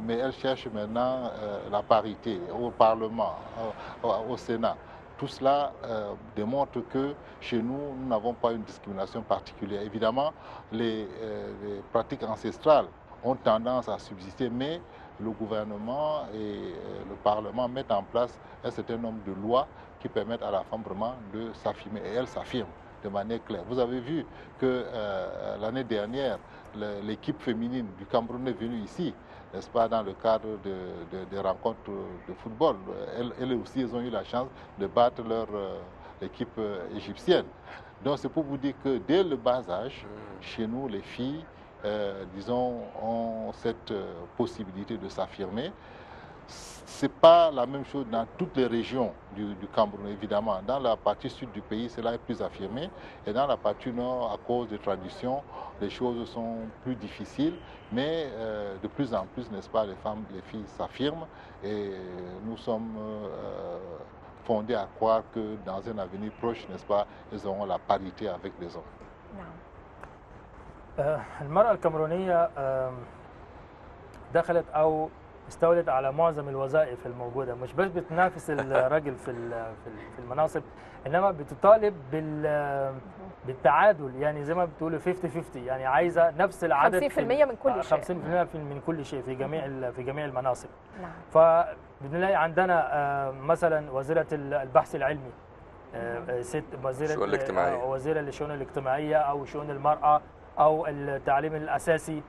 Mais elle cherche maintenant la parité au Parlement, au Sénat. Tout cela démontre que chez nous, nous n'avons pas une discrimination particulière. Évidemment, les pratiques ancestrales ont tendance à subsister, mais le gouvernement et le Parlement mettent en place un certain nombre de lois qui permettent à la femme vraiment de s'affirmer. Et elle s'affirme de manière claire. Vous avez vu que l'année dernière, l'équipe féminine du Cameroun est venue ici, n'est-ce pas, dans le cadre des rencontres de football. Elles aussi, elles ont eu la chance de battre leur équipe égyptienne. Donc c'est pour vous dire que dès le bas âge, chez nous, les filles, disons, ont cette possibilité de s'affirmer. Ce n'est pas la même chose dans toutes les régions du Cameroun, évidemment. Dans la partie sud du pays, cela est plus affirmé. Et dans la partie nord, à cause des traditions, les choses sont plus difficiles. Mais de plus en plus, n'est-ce pas, les filles s'affirment. Et nous sommes fondés à croire que dans un avenir proche, n'est-ce pas, elles auront la parité avec les hommes. المرأة الكاميرونية دخلت أو استولت على معظم الوظائف الموجودة، مش بس بتنافس الراجل في المناصب، إنما بتطالب بالتعادل، يعني زي ما بتقولوا 50-50، يعني عايزة نفس العدد 50% من كل شيء، 50% من كل شيء في جميع المناصب. نعم. فبنلاقي عندنا مثلا وزيرة البحث العلمي، وزيرة للشؤون الاجتماعية أو شؤون المرأة أو التعليم الأساسي،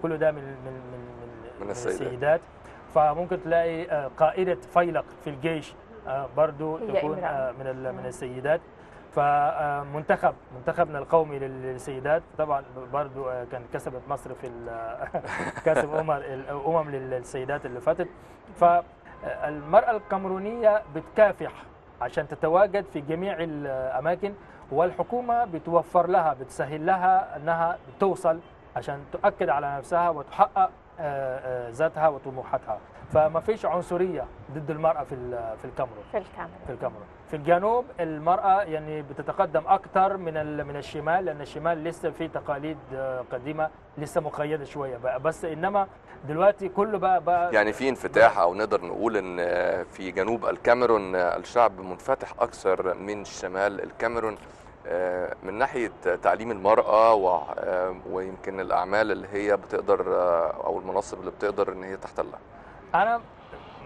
كله ده من السيدات. فممكن تلاقي قائدة فيلق في الجيش برضو تكون من السيدات. منتخبنا القومي للسيدات طبعا برضو كان كسبت مصر في كاس الأمم للسيدات اللي فاتت. فالمرأة الكاميرونية بتكافح عشان تتواجد في جميع الأماكن، والحكومة بتوفر لها، بتسهل لها أنها توصل عشان تؤكد على نفسها وتحقق ذاتها وطموحاتها. فما فيش عنصريه ضد المراه في الكاميرون. في الكاميرون في الجنوب المراه يعني بتتقدم اكثر من الشمال، لان الشمال لسه في تقاليد قديمه لسه مقيده شويه بقى، بس انما دلوقتي كله بقى يعني في انفتاح، او نقدر نقول ان في جنوب الكاميرون الشعب منفتح اكثر من شمال الكاميرون من ناحيه تعليم المراه ويمكن الاعمال اللي هي بتقدر او المناصب اللي بتقدر ان هي تحتلها. انا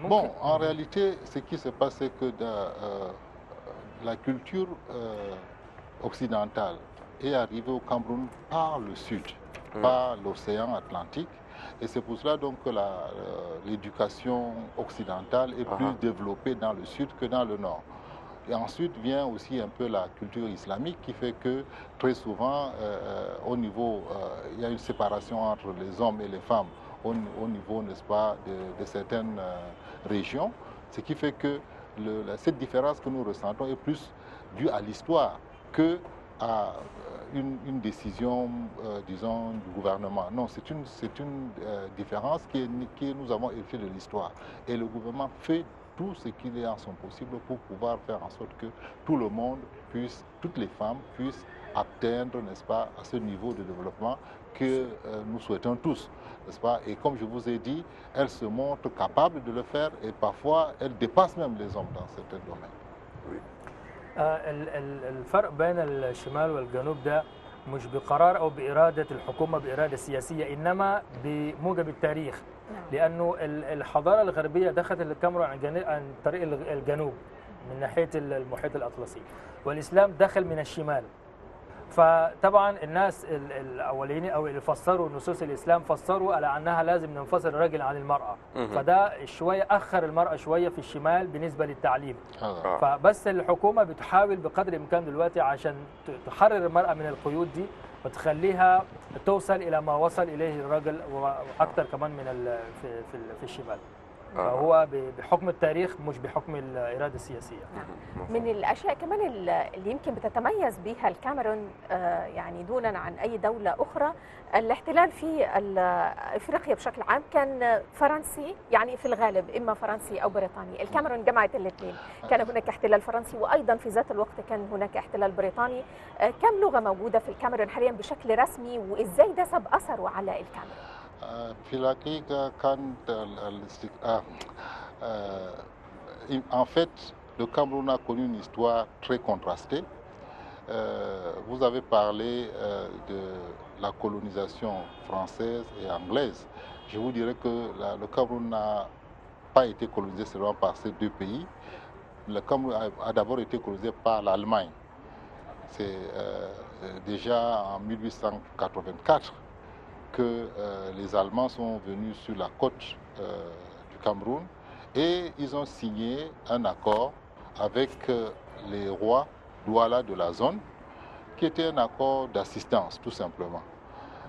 Bon, en réalité, ce qui se passe, c'est que la culture occidentale est arrivée au Cameroun par le sud, par l'océan Atlantique. Et c'est pour cela donc que l'éducation occidentale est plus développée dans le sud que dans le nord. Et ensuite vient aussi un peu la culture islamique qui fait que très souvent, au niveau, il y a une séparation entre les hommes et les femmes au niveau, n'est-ce pas, de certaines régions. Ce qui fait que cette différence que nous ressentons est plus due à l'histoire que à une décision, disons, du gouvernement. Non, c'est une différence que nous avons héritée de l'histoire. Et le gouvernement fait tout ce qu'il est en son possible pour pouvoir faire en sorte que tout le monde puisse, toutes les femmes puissent atteindre, n'est-ce pas, à ce niveau de développement que nous souhaitons tous, n'est-ce pas? Et comme je vous ai dit, elles se montrent capables de le faire et parfois elles dépassent même les hommes dans certains domaines. Oui. الفرق بين الشمال والجنوب ده مش بقرار او باراده الحكومه باراده سياسيه، انما بموجب التاريخ، لانه الحضاره الغربيه دخلت الكاميرون عن طريق الجنوب من ناحيه المحيط الاطلسي، والاسلام دخل من الشمال. فطبعا الناس الاولين او اللي فسروا نصوص الاسلام فسروا على انها لازم ننفصل الرجل عن المراه، فده شويه اخر المراه شويه في الشمال بالنسبه للتعليم. فبس الحكومه بتحاول بقدر الامكان دلوقتي عشان تحرر المراه من القيود دي وتخليها توصل الى ما وصل اليه الرجل واكثر كمان من في الشمال. فهو بحكم التاريخ مش بحكم الإرادة السياسية. من الأشياء كمان اللي يمكن بتتميز بها الكاميرون يعني دونا عن أي دولة أخرى، الاحتلال في إفريقيا بشكل عام كان فرنسي، يعني في الغالب إما فرنسي أو بريطاني. الكاميرون جمعت الاثنين، كان هناك احتلال فرنسي وأيضا في ذات الوقت كان هناك احتلال بريطاني. كم لغة موجودة في الكاميرون حاليا بشكل رسمي، وإزاي ده سب أثره على الكاميرون؟ في الحقيقة en fait, le Cameroun a connu une histoire très contrastée. Vous avez parlé de la colonisation française et anglaise. Je vous dirais que le Cameroun n'a pas été colonisé seulement par ces deux pays. Le Cameroun a d'abord été colonisé par l'Allemagne. C'est déjà en 1884 que les Allemands sont venus sur la côte du Cameroun et ils ont signé un accord avec les rois Douala de la zone, qui était un accord d'assistance tout simplement.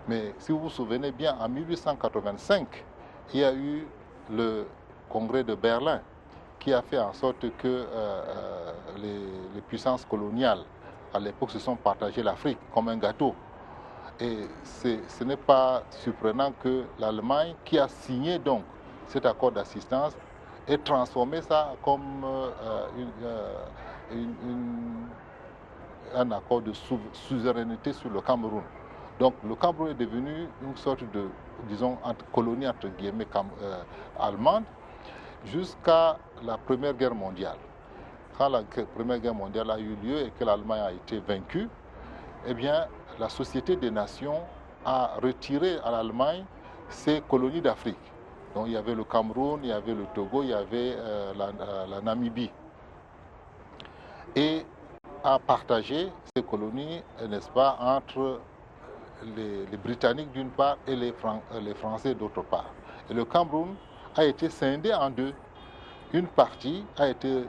Mais si vous vous souvenez bien, en 1885, il y a eu le congrès de Berlin qui a fait en sorte que les puissances coloniales à l'époque se sont partagées l'Afrique comme un gâteau. Et ce n'est pas surprenant que l'Allemagne, qui a signé donc cet accord d'assistance, ait transformé ça comme un accord de suzeraineté sur le Cameroun. Donc le Cameroun est devenu une sorte de, disons, colonie entre guillemets allemande jusqu'à la Première Guerre mondiale. Quand la Première Guerre mondiale a eu lieu et que l'Allemagne a été vaincue, eh bien, la Société des Nations a retiré à l'Allemagne ses colonies d'Afrique. Donc il y avait le Cameroun, il y avait le Togo, il y avait la Namibie. Et a partagé ces colonies, n'est-ce pas, entre les Britanniques d'une part et les Français d'autre part. Et le Cameroun a été scindé en deux. Une partie a été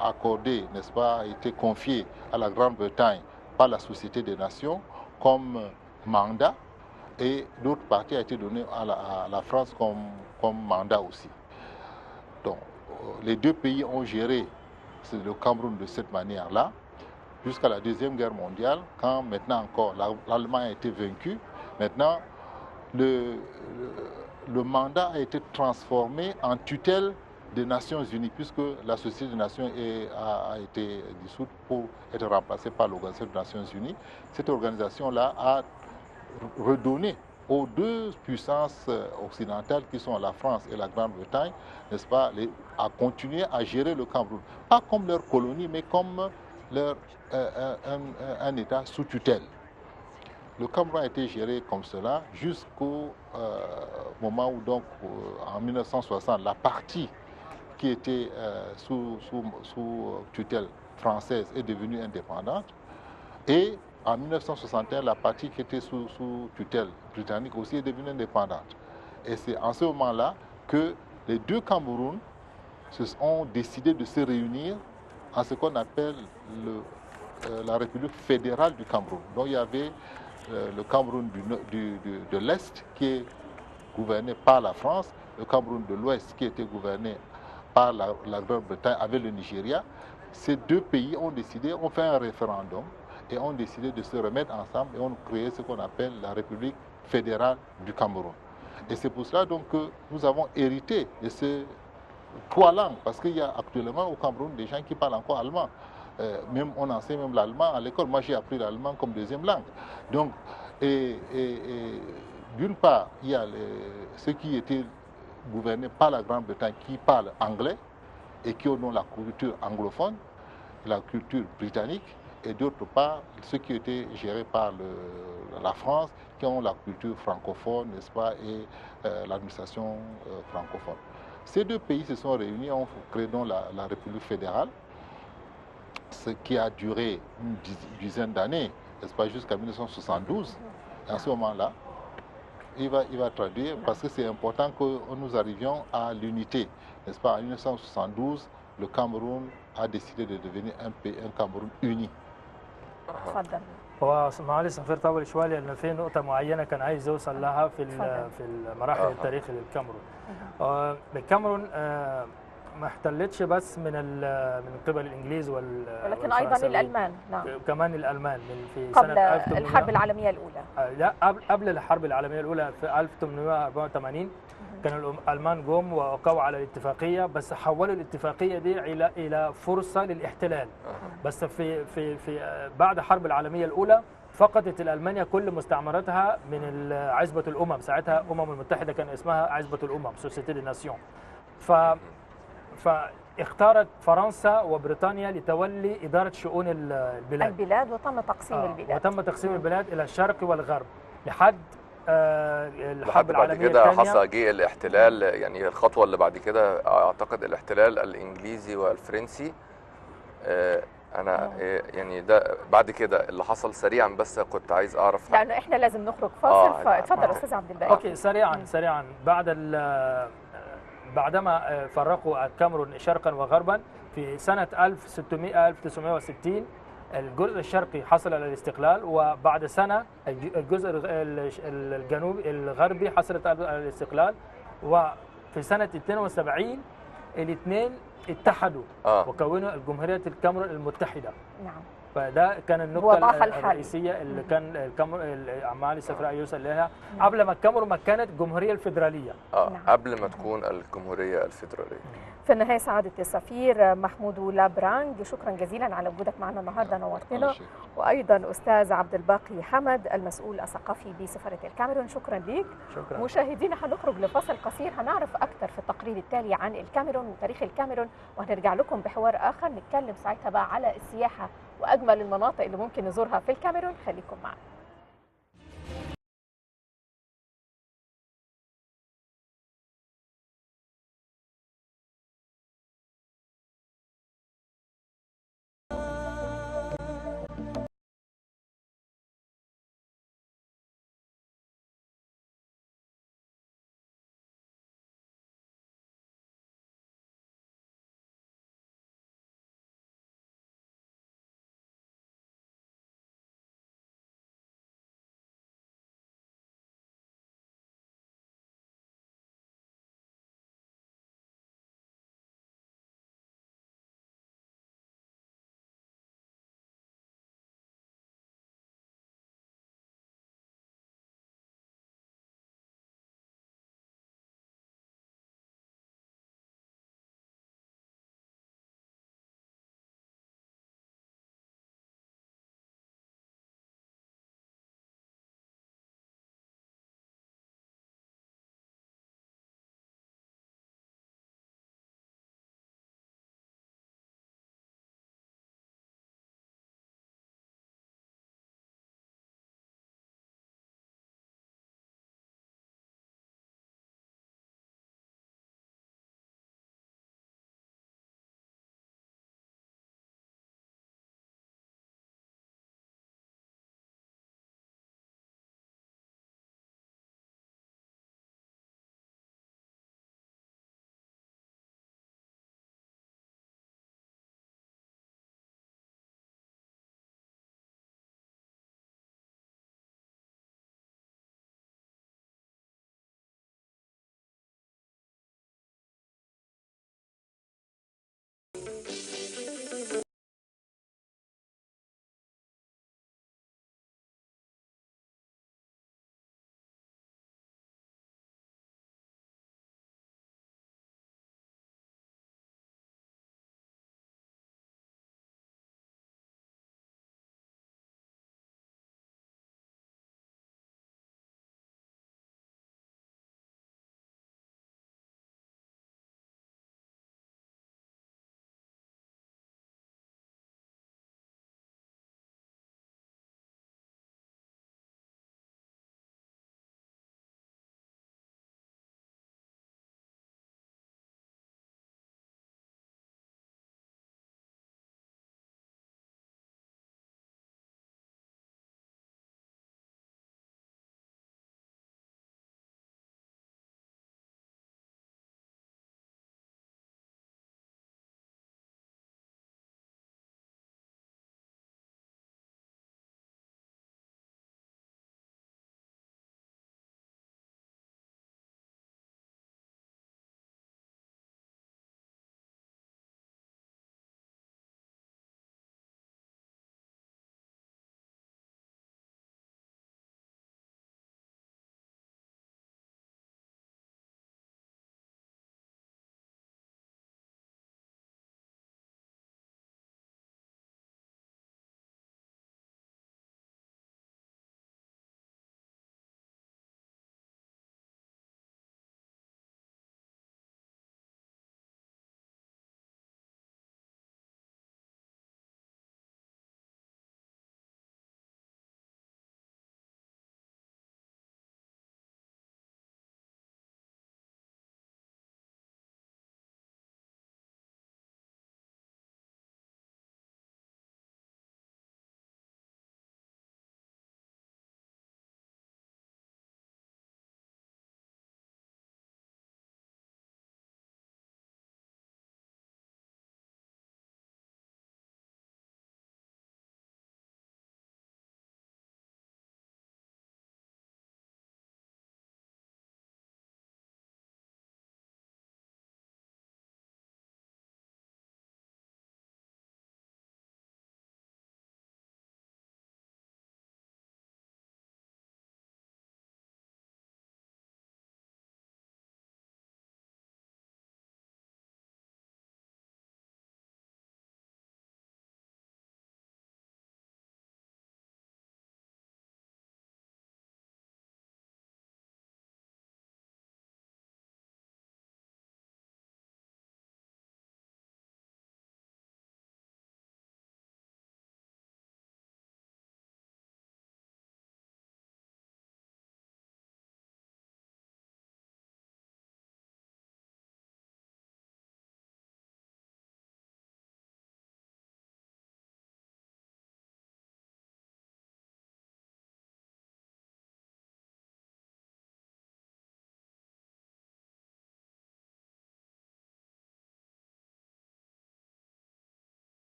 accordée, n'est-ce pas, a été confiée à la Grande-Bretagne par la Société des Nations comme mandat, et l'autre partie a été donnée à la France comme mandat aussi. Donc les deux pays ont géré le Cameroun de cette manière-là jusqu'à la Deuxième Guerre mondiale, quand maintenant encore l'Allemagne a été vaincue. Maintenant le mandat a été transformé en tutelle des Nations Unies, puisque la Société des Nations a été dissoute pour être remplacée par l'Organisation des Nations Unies. Cette organisation-là a redonné aux deux puissances occidentales qui sont la France et la Grande-Bretagne, n'est-ce pas, à continuer à gérer le Cameroun. Pas comme leur colonie, mais comme un État sous tutelle. Le Cameroun a été géré comme cela jusqu'au moment où, donc, en 1960, la partie qui était sous tutelle française est devenue indépendante. Et en 1961, la partie qui était sous tutelle britannique aussi est devenue indépendante. Et c'est en ce moment-là que les deux Camerouns ont décidé de se réunir en ce qu'on appelle la République fédérale du Cameroun. Donc il y avait le Cameroun de l'Est qui est gouverné par la France, le Cameroun de l'Ouest qui était gouverné par la Grande-Bretagne avec le Nigeria. Ces deux pays ont décidé, ont fait un référendum et ont décidé de se remettre ensemble et ont créé ce qu'on appelle la République fédérale du Cameroun. Et c'est pour cela donc que nous avons hérité de ces trois langues, parce qu'il y a actuellement au Cameroun des gens qui parlent encore allemand. Même on enseigne même l'allemand à l'école. Moi, j'ai appris l'allemand comme deuxième langue. Donc, d'une part, il y a ceux qui étaient gouvernés par la Grande-Bretagne qui parlent anglais et qui ont la culture anglophone, la culture britannique, et d'autre part, ceux qui étaient gérés par la France, qui ont la culture francophone, n'est-ce pas, et l'administration francophone. Ces deux pays se sont réunis, ont créé donc la République fédérale, ce qui a duré une dizaine d'années, n'est-ce pas, jusqu'à 1972. Et à ce moment-là, il va traduire, parce que c'est important que nous arrivions à l'unité, n'est-ce pas. En 1972, le Cameroun a décidé de devenir un Cameroun uni. تفضل. هو معلش سفير طول شويه لان في نقطه معينه كان عايز يوصل لها في المراحل التاريخي للكاميرون. الكاميرون ما احتلتش بس من قبل الانجليز ولكن ايضا الالمان. نعم. كمان الالمان في قبل سنه الحرب العالميه الاولى. لا قبل الحرب العالميه الاولى في 1884 كان الالمان جم ووقعوا على الاتفاقيه، بس حولوا الاتفاقيه دي الى فرصه للاحتلال. بس في بعد الحرب العالميه الاولى فقدت الالمانيا كل مستعمراتها من عزبه الامم، ساعتها الامم المتحده كان اسمها عزبه الامم سوسيتي دي ناسيون. فاختارت فرنسا وبريطانيا لتولي اداره شؤون البلاد وتم تقسيم البلاد. وتم تقسيم البلاد الى الشرق والغرب لحد الحرب العالميه بعد كده الثانيه. حصل جه الاحتلال، يعني الخطوه اللي بعد كده اعتقد الاحتلال الانجليزي والفرنسي. انا يعني ده بعد كده اللي حصل سريعا، بس كنت عايز اعرف لانه احنا لازم نخرج فاصل. فاتفضل استاذ عبد الباقي. اوكي سريعا بعدما فرقوا الكاميرون شرقا وغربا في سنه 1960 الجزء الشرقي حصل على الاستقلال، وبعد سنه الجزء الجنوبي الغربي حصلت على الاستقلال، وفي سنه 72 الاثنين اتحدوا وكونوا الجمهورية الكاميرون المتحدة. نعم. فده كان النقطة الرئيسية اللي كان عمال السفراء يوصل لها قبل ما الكاميرون ما كانت جمهورية الفيدرالية. نعم. قبل ما تكون الجمهورية الفيدرالية. في النهاية سعادة السفير محمود لابرانج، شكرا جزيلا على وجودك معنا النهارده، نورتنا. وأيضا أستاذ عبد الباقي حمد المسؤول الثقافي بسفارة الكاميرون، شكرا ليك. شكرا. مشاهدينا هنخرج لفصل قصير، هنعرف أكثر في التقرير التالي عن الكاميرون وتاريخ الكاميرون، وهنرجع لكم بحوار آخر نتكلم ساعتها بقى على السياحة وأجمل المناطق اللي ممكن نزورها في الكاميرون. خليكم معنا.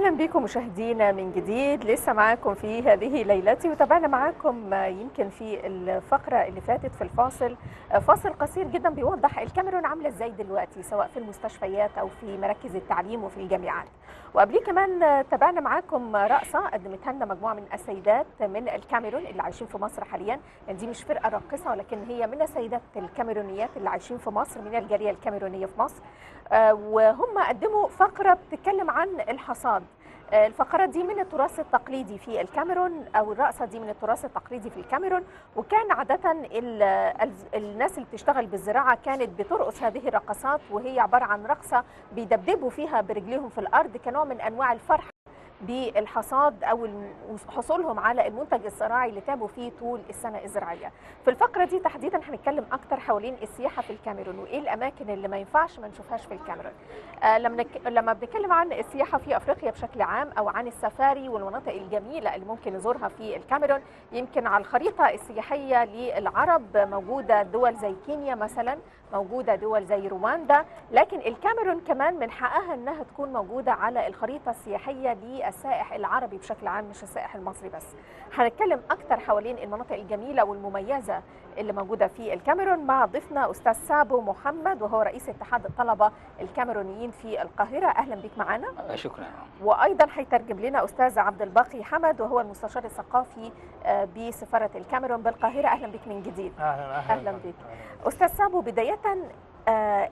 أهلا بكم مشاهدينا من جديد. لسه معاكم في هذه ليلتي، وتابعنا معاكم يمكن في الفقرة اللي فاتت في الفاصل فاصل قصير جدا بيوضح الكاميرون عاملة ازاي دلوقتي، سواء في المستشفيات أو في مراكز التعليم وفي الجامعات. وقبليه كمان تابعنا معاكم رقصة قدمتها لنا مجموعة من السيدات من الكاميرون اللي عايشين في مصر حاليا. يعني دي مش فرقة راقصة، ولكن هي من السيدات الكاميرونيات اللي عايشين في مصر، من الجالية الكاميرونية في مصر. وهم قدموا فقرة بتتكلم عن الحصاد. الفقرات دي من التراث التقليدي في الكاميرون، او الرقصه دي من التراث التقليدي في الكاميرون. وكان عاده الناس اللي بتشتغل بالزراعه كانت بترقص هذه الرقصات، وهي عباره عن رقصه بيدبدبوا فيها برجليهم في الارض كنوع من انواع الفرح بالحصاد او حصولهم على المنتج الزراعي اللي تعبوا فيه طول السنه الزراعيه. في الفقره دي تحديدا هنتكلم اكتر حوالين السياحه في الكاميرون، وايه الاماكن اللي ما ينفعش ما نشوفهاش في الكاميرون. لما بنتكلم عن السياحه في افريقيا بشكل عام، او عن السفاري والمناطق الجميله اللي ممكن نزورها في الكاميرون، يمكن على الخريطه السياحيه للعرب موجوده دول زي كينيا مثلا، موجوده دول زي رواندا، لكن الكاميرون كمان من حقها انها تكون موجوده على الخريطه السياحيه للسائح العربي بشكل عام، مش السائح المصري بس. هنتكلم اكتر حوالين المناطق الجميله والمميزه اللي موجوده في الكاميرون مع ضيفنا استاذ سابو محمد، وهو رئيس اتحاد الطلبه الكاميرونيين في القاهره. اهلا بك معنا. شكرا. وايضا هيترجم لنا استاذ عبد الباقي حمد، وهو المستشار الثقافي بسفاره الكاميرون بالقاهره. اهلا بك من جديد. اهلا بك. استاذ سابو، بدايه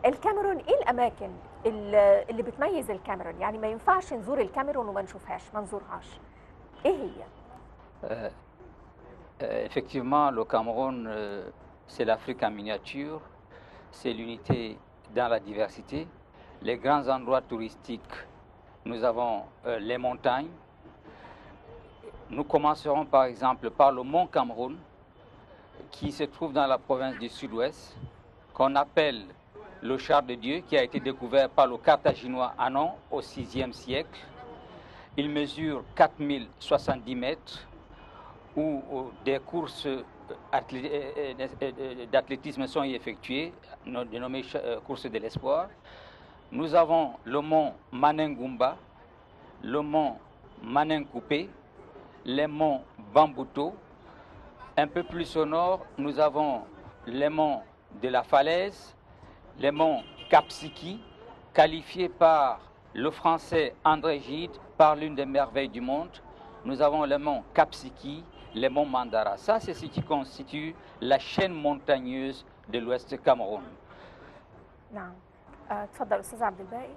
الكاميرون ايه الاماكن اللي بتميز الكاميرون؟ يعني ما ينفعش نزور الكاميرون وما نشوفهاش، ما نزورهاش. ايه هي؟ Effectivement, le Cameroun, c'est l'Afrique en miniature, c'est l'unité dans la diversité. Les grands endroits touristiques, nous avons les montagnes. Nous commencerons par exemple par le mont Cameroun, qui se trouve dans la province du Sud-Ouest, qu'on appelle le char de Dieu, qui a été découvert par le Carthaginois Anon au VIe siècle. Il mesure 4070 mètres, où des courses d'athlétisme sont effectuées, dénommées courses de l'espoir. Nous avons le mont Manengumba, le mont Manenkoupé, les monts Bambuto. Un peu plus au nord, nous avons les monts de la Falaise, les monts Kapsiki, qualifiés par le français André Gide par l'une des merveilles du monde. Nous avons les monts Kapsiki, les monts Mandara. Ça, c'est ce qui constitue la chaîne montagneuse de l'Ouest du Cameroun. نعم. تفضل أستاذ عبد الباقي.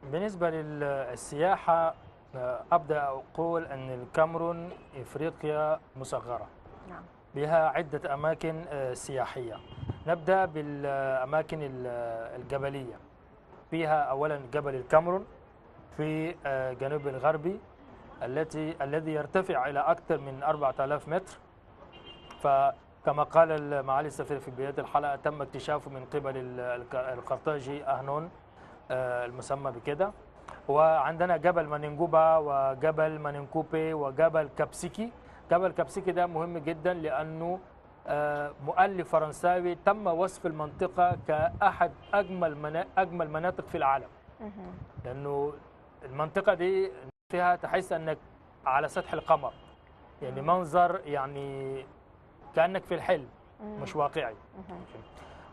بالنسبة للسياحة أبدأ أقول أن الكاميرون إفريقيا مصغرة. نعم. بها عدة أماكن سياحية. نبدأ بالأماكن الجبلية. فيها أولا جبل الكاميرون في جنوب الغربي الذي يرتفع إلى أكثر من 4000 متر. فكما قال معالي السفير في بداية الحلقة، تم اكتشافه من قبل القرطاجي أهنون المسمى بكده. وعندنا جبل مانينجوبا وجبل مانينكوبي وجبل كابسيكي. جبل كابسيكي ده مهم جدا لأنه مؤلف فرنساوي تم وصف المنطقة كأحد أجمل مناطق في العالم، لأنه المنطقة دي فيها تحس أنك على سطح القمر، يعني منظر يعني كأنك في الحلم مش واقعي.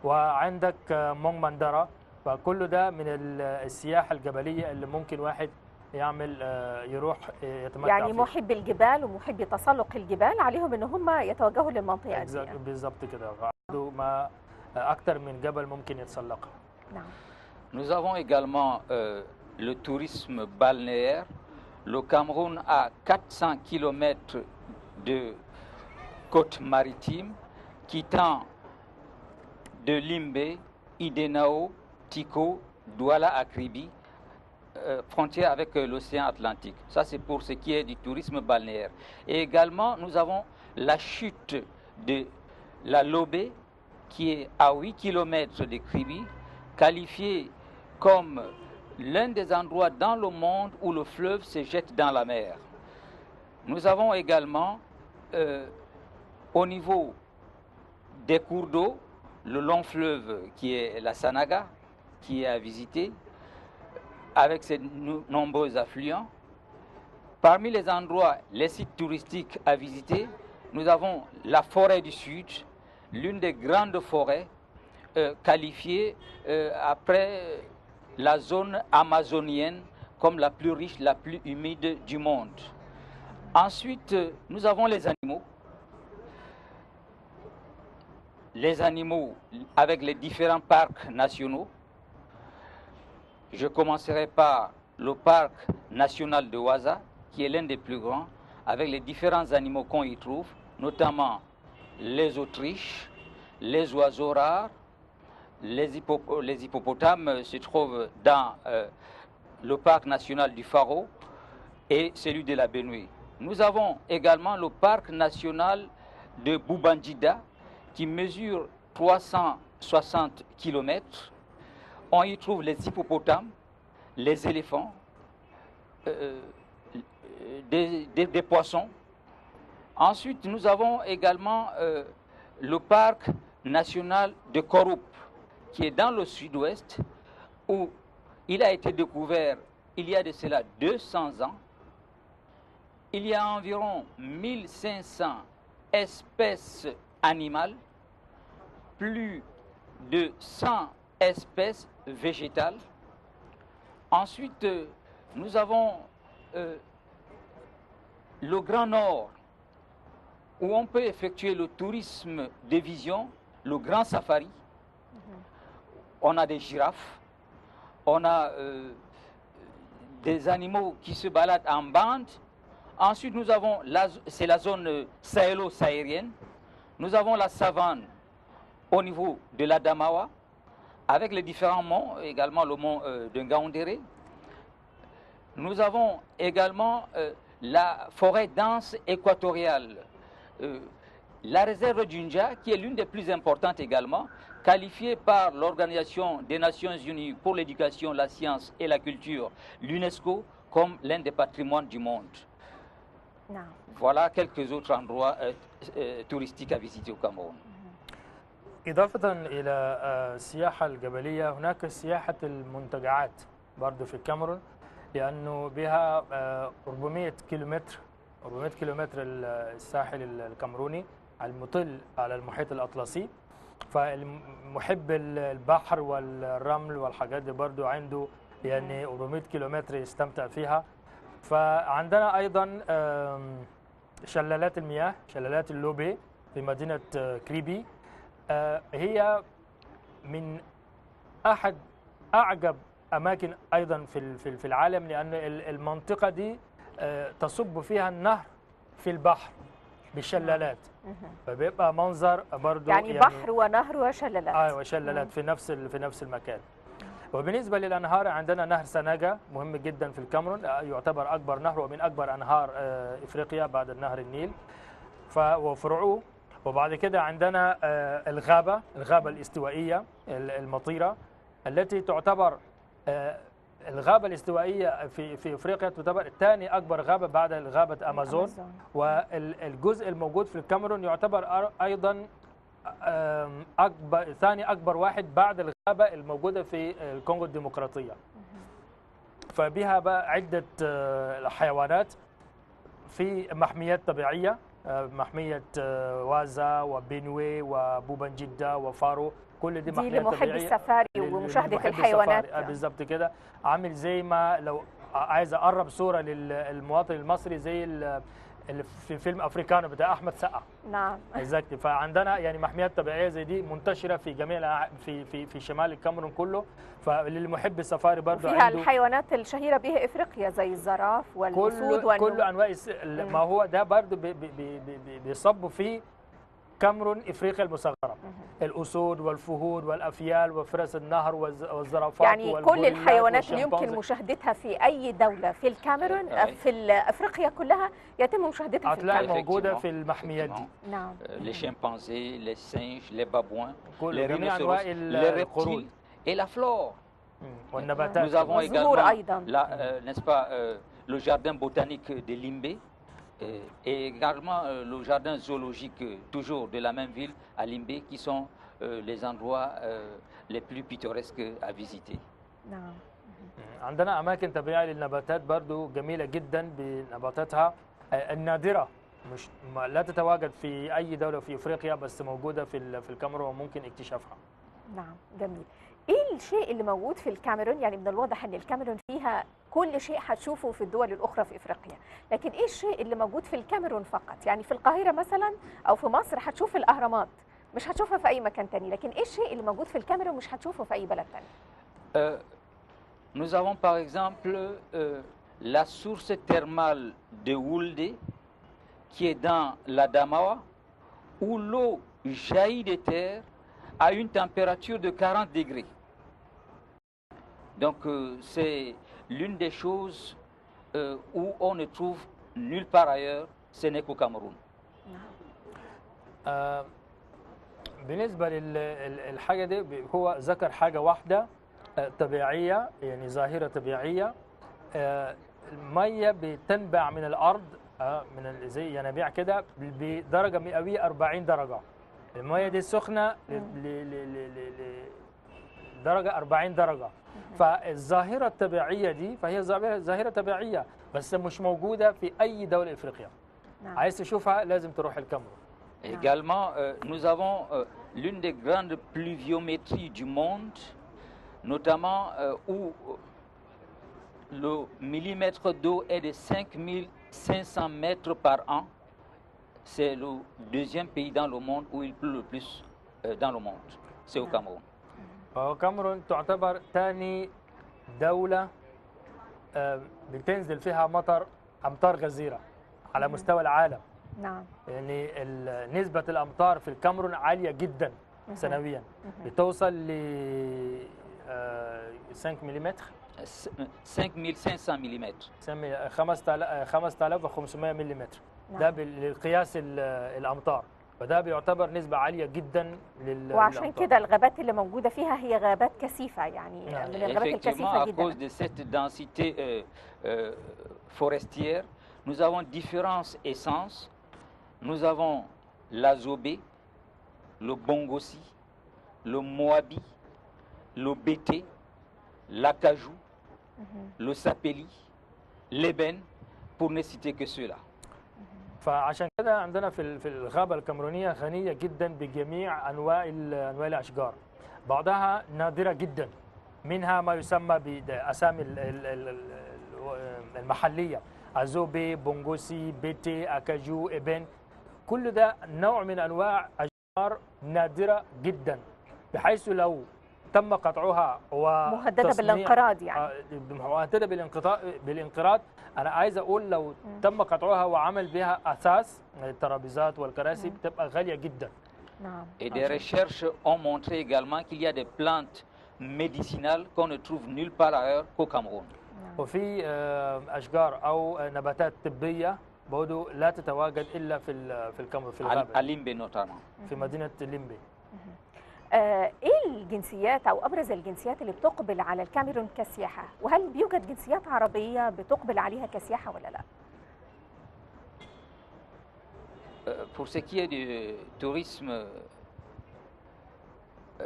وعندك مونغ ماندارا. فكل ده من السياحة الجبلية اللي ممكن واحد يعمل يروح يتمتع يعني فيه. محب الجبال ومحب تسلق الجبال عليهم ان هم يتوجهوا للمنطقه دي. يعني. بالظبط كده، عنده ما اكثر من جبل ممكن يتسلقها. نعم. Nous avons également le tourisme balnéaire. Le Cameroun a 400 km de côte maritime quittant de Limbe, Idenao, Tiko, Douala à Kribi, frontière avec l'océan Atlantique. Ça, c'est pour ce qui est du tourisme balnéaire. Et également, nous avons la chute de la Lobé, qui est à 8 km de Kribi, qualifiée comme l'un des endroits dans le monde où le fleuve se jette dans la mer. Nous avons également, au niveau des cours d'eau, le long fleuve qui est la Sanaga, qui est à visiter. avec ses nombreux affluents. Parmi les endroits, les sites touristiques à visiter, nous avons la forêt du Sud, l'une des grandes forêts qualifiée après la zone amazonienne comme la plus riche, la plus humide du monde. Ensuite, nous avons les animaux. Les animaux avec les différents parcs nationaux. Je commencerai par le parc national de Ouaza, qui est l'un des plus grands, avec les différents animaux qu'on y trouve, notamment les autruches, les oiseaux rares, les hippopotames se trouvent dans le parc national du Faro et celui de la Benue. Nous avons également le parc national de Boubandjida, qui mesure 360 km. On y trouve les hippopotames, les éléphants, des poissons. Ensuite, nous avons également le parc national de Koroup, qui est dans le sud-ouest, où il a été découvert il y a de cela 200 ans. Il y a environ 1500 espèces animales, plus de 100 espèces végétales. Ensuite, nous avons le Grand Nord, où on peut effectuer le tourisme de vision, le Grand Safari. On a des girafes, on a des animaux qui se baladent en bande. Ensuite, nous avons, c'est la zone sahélo-saharienne. Nous avons la savane au niveau de l'Adamawa, avec les différents monts, également le mont de Ngaoundéré. Nous avons également la forêt dense équatoriale, la réserve d'Unja, qui est l'une des plus importantes également, qualifiée par l'Organisation des Nations Unies pour l'éducation, la science et la culture, l'UNESCO, comme l'un des patrimoines du monde. Non. Voilà quelques autres endroits touristiques à visiter au Cameroun. إضافة إلى السياحة الجبلية، هناك سياحة المنتجعات برضه في الكاميرون، لأنه بها 400 كيلومتر الساحل الكاميروني المطل على المحيط الأطلسي. فالمحب البحر والرمل والحاجات دي برضه عنده يعني 400 كيلومتر يستمتع فيها. فعندنا أيضا شلالات المياه، شلالات اللوبي في مدينة كريبي، هي من أحد أعجب أماكن أيضا في العالم، لأن المنطقة دي تصب فيها النهر في البحر بالشلالات، فبيبقى منظر برضو يعني بحر ونهر وشلالات. وشلالات في نفس المكان. وبالنسبة للأنهار، عندنا نهر سناجا مهم جدا في الكاميرون، يعتبر أكبر نهر ومن أكبر أنهار إفريقيا بعد النهر النيل وفروعه. وبعد كده عندنا الغابة الاستوائية المطيرة، التي تعتبر الغابة الاستوائية في إفريقيا تعتبر ثاني أكبر غابة بعد غابة أمازون. والجزء الموجود في الكاميرون يعتبر أيضا ثاني أكبر واحد بعد الغابة الموجودة في الكونغو الديمقراطية. فبها بقى عدة حيوانات في محميات طبيعية، محمية وازا وبنوي وبوبنجيدا وفارو، كل دي محميات لمحب طبيعية السفاري ومشاهدة الحيوانات. بالظبط كده. عامل زي ما لو عايز أقرب صورة للمواطن المصري زي اللي في فيلم افريكانو بتاع احمد سقا. نعم. exactly. فعندنا يعني محميات طبيعيه زي دي منتشره في جميع في شمال الكاميرون كله. فللي محب السفاري برضه فيها الحيوانات الشهيره بها افريقيا زي الزراف والاسود كل انواع ما هو ده برضه بيصبوا في كاميرون افريقيا المصغره، الاسود والفهود والافيال وفرس النهر والزرافات، يعني كل الحيوانات اللي يمكن مشاهدتها في اي دوله في الكاميرون في افريقيا كلها يتم مشاهدتها في الكاميرون. موجوده في المحميات دي. نعم. les chimpanzés, les singes, les babouins, les rhinocéros, les reptiles et la flore. والنباتات. Nous avons également n'est-ce pas le jardin botanique de Limbé. Et également le jardin zoologique toujours de la même ville à Limbé, qui sont les endroits les plus pittoresques à visiter. Non. عندنا أماكن طبيعية للنباتات برضو جميلة جدا بنباتاتها النادرة، مش لا تتواجد في أي دولة في أفريقيا، بس موجودة في الكاميرون وممكن اكتشافها. نعم جميل. ايه الشيء اللي موجود في الكاميرون؟ يعني من الواضح ان الكاميرون فيها كل شيء هتشوفه في الدول الاخرى في افريقيا، لكن ايه الشيء اللي موجود في الكاميرون فقط؟ يعني في القاهره مثلا او في مصر هتشوف الاهرامات، مش هتشوفها في اي مكان تاني، لكن ايه الشيء اللي موجود في الكاميرون مش هتشوفه في اي بلد تاني؟ Nous avons par exemple la source thermale de Woulde qui est dans l'Adamawa, où l'eau jaillit des terres à une température de 40 degrés. Donc c'est l'une des choses où on ne trouve nulle part ailleurs, ce n'est qu'au Cameroun. بالنسبة للحاجة دي هو ذكر حاجة واحدة طبيعية، يعني ظاهرة طبيعية. المية بتنبع من الأرض من زي ينابيع كده بدرجة مئوية 40 درجة. المية دي سخنة درجة 40 درجة. فالظاهرة الطبيعية دي فهي ظاهرة طبيعية بس مش موجودة في أي دولة إفريقية. عايز تشوفها لازم تروح الكاميرون. Également, nous avons l'une des grandes pluviométries du monde, notamment où le millimètre d'eau est de 5500 mètres par an. C'est le deuxième pays dans le monde où il pleut le plus dans le monde. C'est au Cameroun. الكاميرون تعتبر ثاني دولة بتنزل فيها أمطار غزيرة على مستوى العالم. نعم. يعني نسبة الأمطار في الكاميرون عالية جدا سنويا، بتوصل ل 5 ملم 5500 ملم 5500 ملم. ده بالقياس الأمطار، فده بيعتبر نسبة عالية جدا وعشان كده الغابات اللي موجودة فيها هي غابات كثيفة، يعني من الغابات الكثيفة جدا. À cause de cette densité forestière, nous avons différentes essences. Nous avons l'azobé, le bongossi, le moabi, le bété, l'acajou, le sapeli, l'ébène, pour ne citer que ceux-là. فعشان كده عندنا في الغابة الكاميرونية غنية جدا بجميع أنواع الأشجار، بعضها نادرة جدا، منها ما يسمى بأسامي المحلية: أزوبي، بونغوسي، بيتي، أكاجو، إبن. كل ده نوع من أنواع أشجار نادرة جدا، بحيث لو تم قطعها مهددة بالانقراض، يعني مهددة بالانقراض. أنا عايز أقول لو تم قطعها وعمل بها أساس الترابيزات والكراسي بتبقى غالية جدا. نعم. Et des recherches ont montré également qu'il y a des plantes médicinales qu'on ne trouve nulle part ailleurs qu'au Cameroun. وفي أشجار أو نباتات طبية برضه لا تتواجد إلا في الكاميرون، في الغابة. À Limbe notamment. في مدينة ليمبي. ايه الجنسيات او ابرز الجنسيات اللي بتقبل على الكاميرون كسياحه؟ وهل بيوجد جنسيات عربيه بتقبل عليها كسياحه ولا لا؟ Pour ce qui est du tourisme,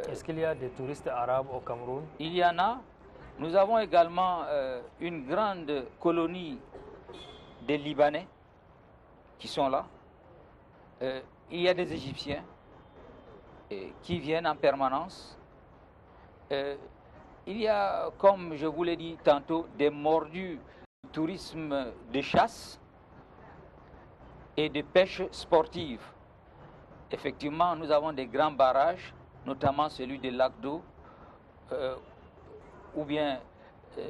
est-ce qu'il y a des touristes arabes au Cameroun? Il y en a. Nous avons également une grande colonie des Libanais qui sont là. Il y a des Égyptiens qui viennent en permanence. Il y a, comme je vous l'ai dit tantôt, des mordus de tourisme de chasse et de pêche sportive. Effectivement, nous avons des grands barrages, notamment celui de lac d'eau, ou bien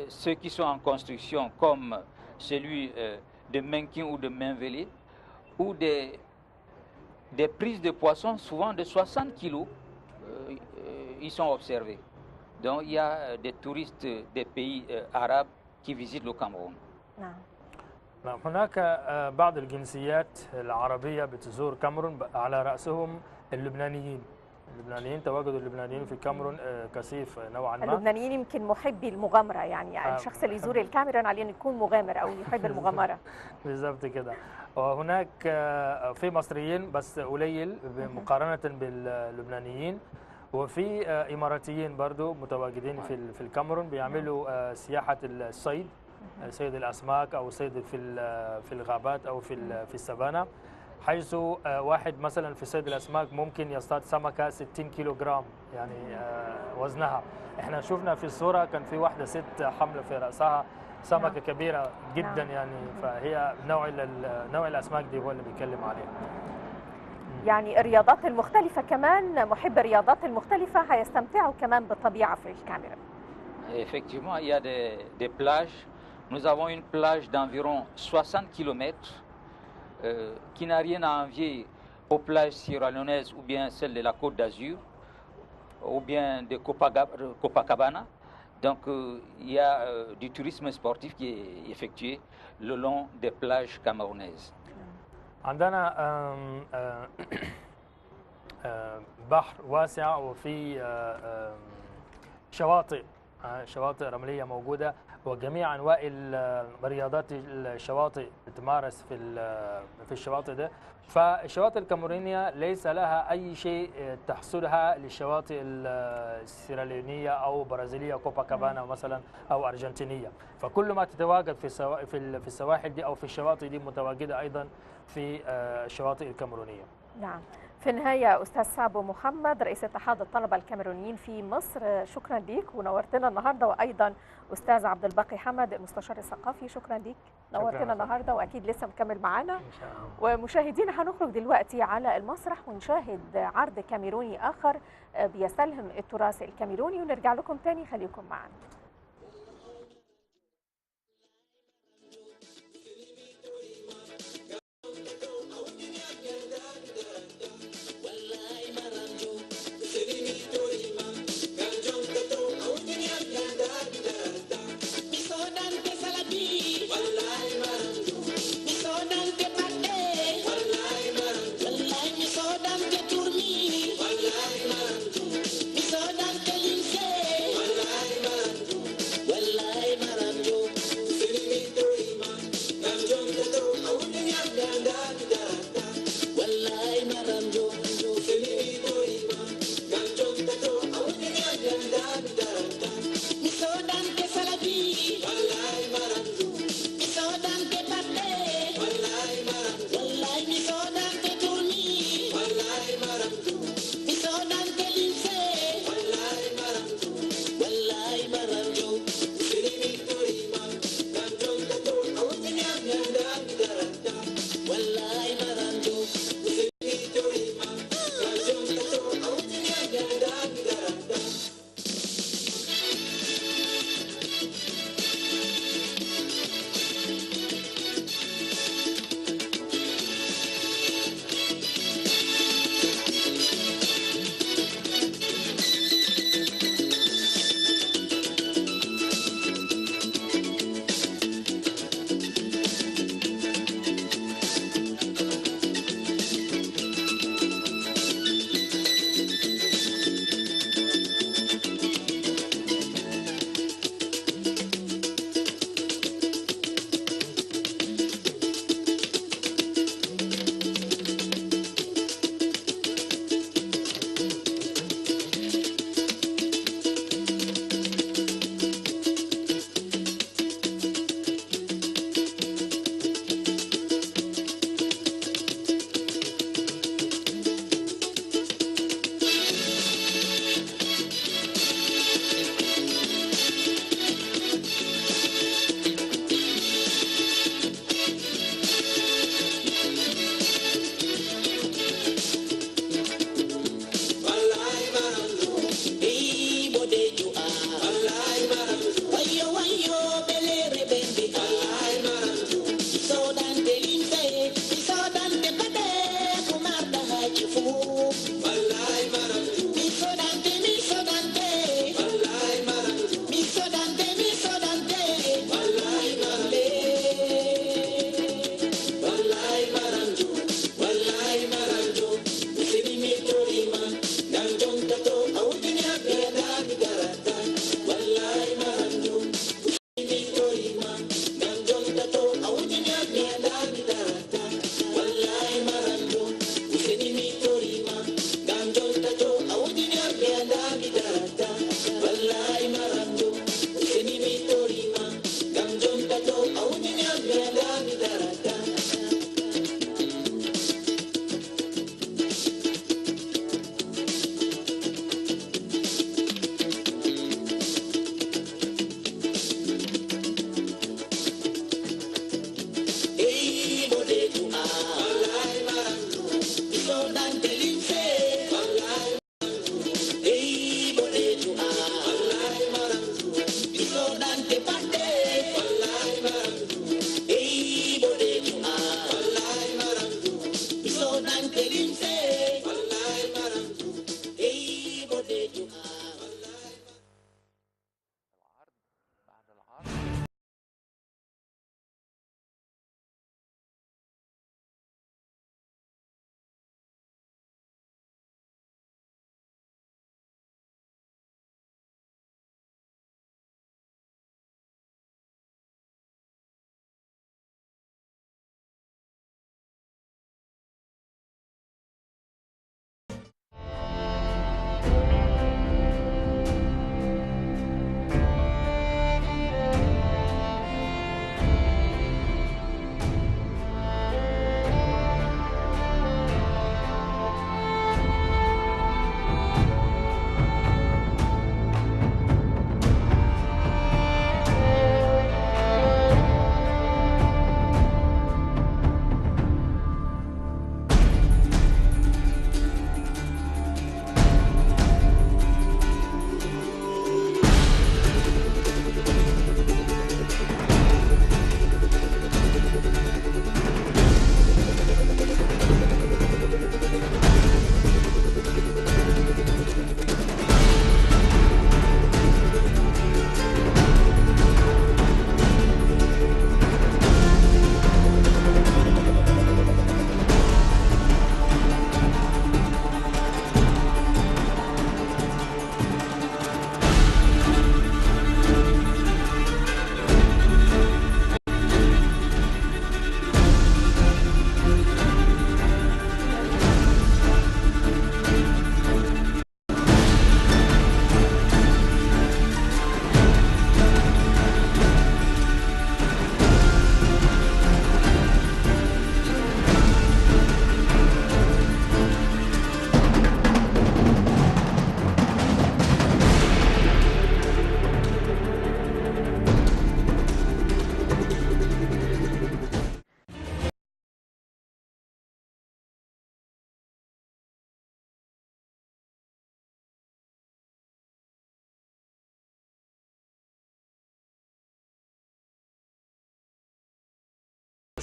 ceux qui sont en construction, comme celui de Menkin ou de Menvelé, ou des prises de poissons, souvent de 60 kilos, ils sont observés. Donc il y a des touristes des pays arabes qui visitent le Cameroun. نعم. هناك بعض الجنسيات العربية بتزور كاميرون، على رأسهم اللبنانيين. تواجد اللبنانيين في الكاميرون كثيف نوعا ما. اللبنانيين يمكن محبي المغامرة، يعني الشخص اللي يزور الكاميرون عليه أن يكون مغامر أو يحب المغامرة. بالضبط كده. وهناك في مصريين بس قليل مقارنة باللبنانيين، وفي إماراتيين برضو متواجدين في الكاميرون بيعملوا سياحة الصيد، صيد الأسماك أو صيد في الغابات أو في السافانا، حيث واحد مثلا في صيد الأسماك ممكن يصطاد سمكة 60 كيلو جرام يعني وزنها. احنا شفنا في الصورة كان في واحدة ست حاملة في رأسها سمكة كبيرة جدا يعني، فهي نوع الأسماك دي هو اللي بيتكلم عليه. يعني الرياضات المختلفة كمان، محب الرياضات المختلفة هيستمتعوا كمان بالطبيعة في الكاميرون. Effectivement, il y a des plages. Nous avons une plage d'environ 60 km qui n'a rien à envier aux plages sierra-léonaises ou bien celles de la Côte d'Azur ou bien de Copacabana. Donc il y a du tourisme sportif qui est effectué le long des plages camerounaises. عندنا بحر واسع وفي شواطئ رملية موجودة، وجميع أنواع الرياضات الشواطئ تمارس في الشواطئ ده. فالشواطئ الكاميرونية ليس لها أي شيء تحصلها للشواطئ السيراليونية أو برازيلية كوباكابانا مثلا أو أرجنتينية، فكل ما تتواجد في السواحل دي أو في الشواطئ دي متواجدة أيضا في الشواطئ الكاميرونية. نعم. في النهاية أستاذ سابو محمد رئيس اتحاد الطلبة الكاميرونيين في مصر، شكرا ليك ونورتنا النهاردة، وأيضا أستاذ عبد الباقي حمد المستشار الثقافي، شكرا ليك نورتنا النهاردة، وأكيد لسه مكمل معانا. ومشاهدينا هنخرج دلوقتي على المسرح ونشاهد عرض كاميروني آخر بيستلهم التراث الكاميروني، ونرجع لكم تاني، خليكم معنا. Wallahi marantu,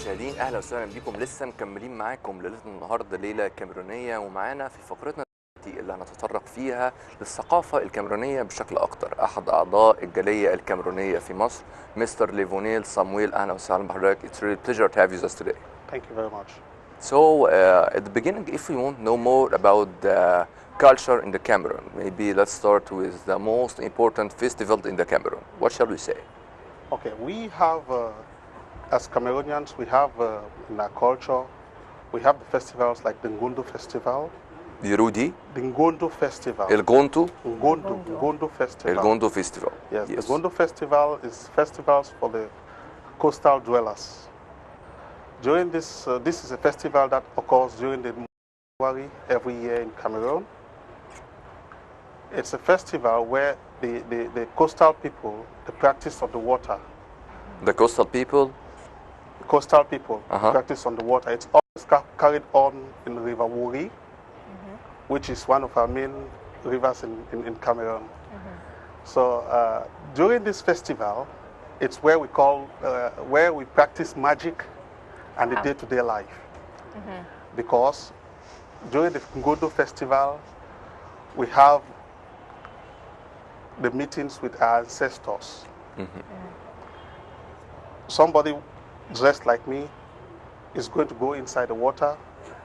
مشاهدين اهلا وسهلا بكم، لسه مكملين معاكم ليلتنا النهارده ليله كاميرونيه، ومعانا في فقرتنا اللي هنتطرق فيها للثقافه الكاميرونيه بشكل اكتر احد اعضاء الجاليه الكاميرونيه في مصر مستر ليفونيل صامويل. اهلا وسهلا بحضرتك. It's really a pleasure to have you with us today. Thank you very much. So at the beginning, if we want to know more about the culture in the Cameroon, maybe let's start with the most important festival in the Cameroon. What shall we say? Okay, we have, as Cameroonians, we have in our culture, we have the festivals like the Ngundu Festival. Yurudi, The Ngundu Festival. El Gontu, Ngundu Festival. El Gontu Festival. Yes, the Ngundu Festival is festivals for the coastal dwellers. During this is a festival that occurs during the January every year in Cameroon. It's a festival where the coastal people, the practice of the water, The coastal people. coastal people Uh-huh. practice on the water. It's always carried on in the River Wuri, which is one of our main rivers in Cameroon. So during this festival, it's where we practice magic and the day-to-day life. Because during the Ngundu Festival, we have the meetings with our ancestors. Somebody dressed like me is going to go inside the water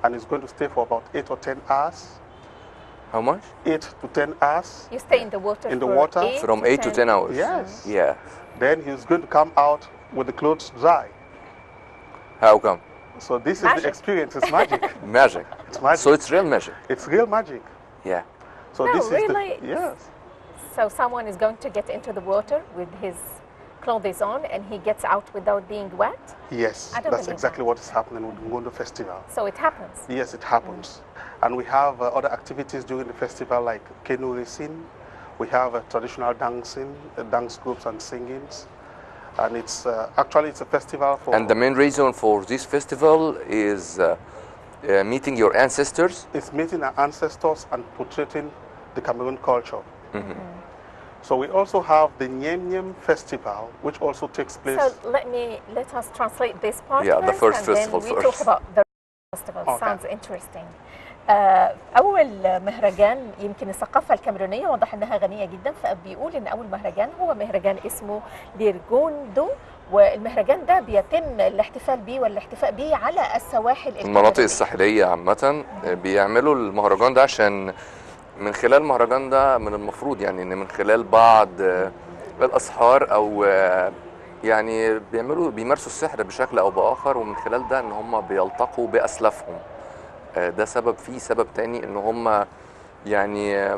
and is going to stay for about 8 or 10 hours. How much? 8 to 10 hours. You stay in the water In the for water? From 8 to 10 hours. Yes. Yeah. Then he's going to come out with the clothes dry. How come? So this is Magic. the experience. It's magic. Magic. It's magic. So it's real magic. It's real magic. Yeah. So No, this really? is the yes. So someone is going to get into the water with his clothes on and he gets out without being wet? Yes, I don't that's believe exactly that. what is happening with the Ngundu Festival. So it happens. Yes, it happens. And we have other activities during the festival like canoe racing. We have traditional dancing, dance groups and singings. And it's actually it's a festival for... And the main reason for this festival is meeting your ancestors. It's meeting our ancestors and portraying the Cameroon culture. So we also have the Nyem Nyem Festival, which also takes place... So let us translate this part Yeah, the first and festival then we first. talk about the Festival Okay. sounds interesting. أول مهرجان يمكن الثقافة الكاميرونية واضح أنها غنية جدا، فبيقول أن أول مهرجان هو مهرجان اسمه ليرجوندو، والمهرجان ده بيتم الاحتفال بيه والاحتفاء بيه على السواحل المناطق الكاميرونية. الساحليه عامه بيعملوا المهرجان ده عشان من خلال المهرجان ده من المفروض يعني ان من خلال بعض الاسحار او يعني بيمارسوا السحر بشكل او باخر، ومن خلال ده ان هم بيلتقوا باسلافهم. ده سبب تاني ان هم يعني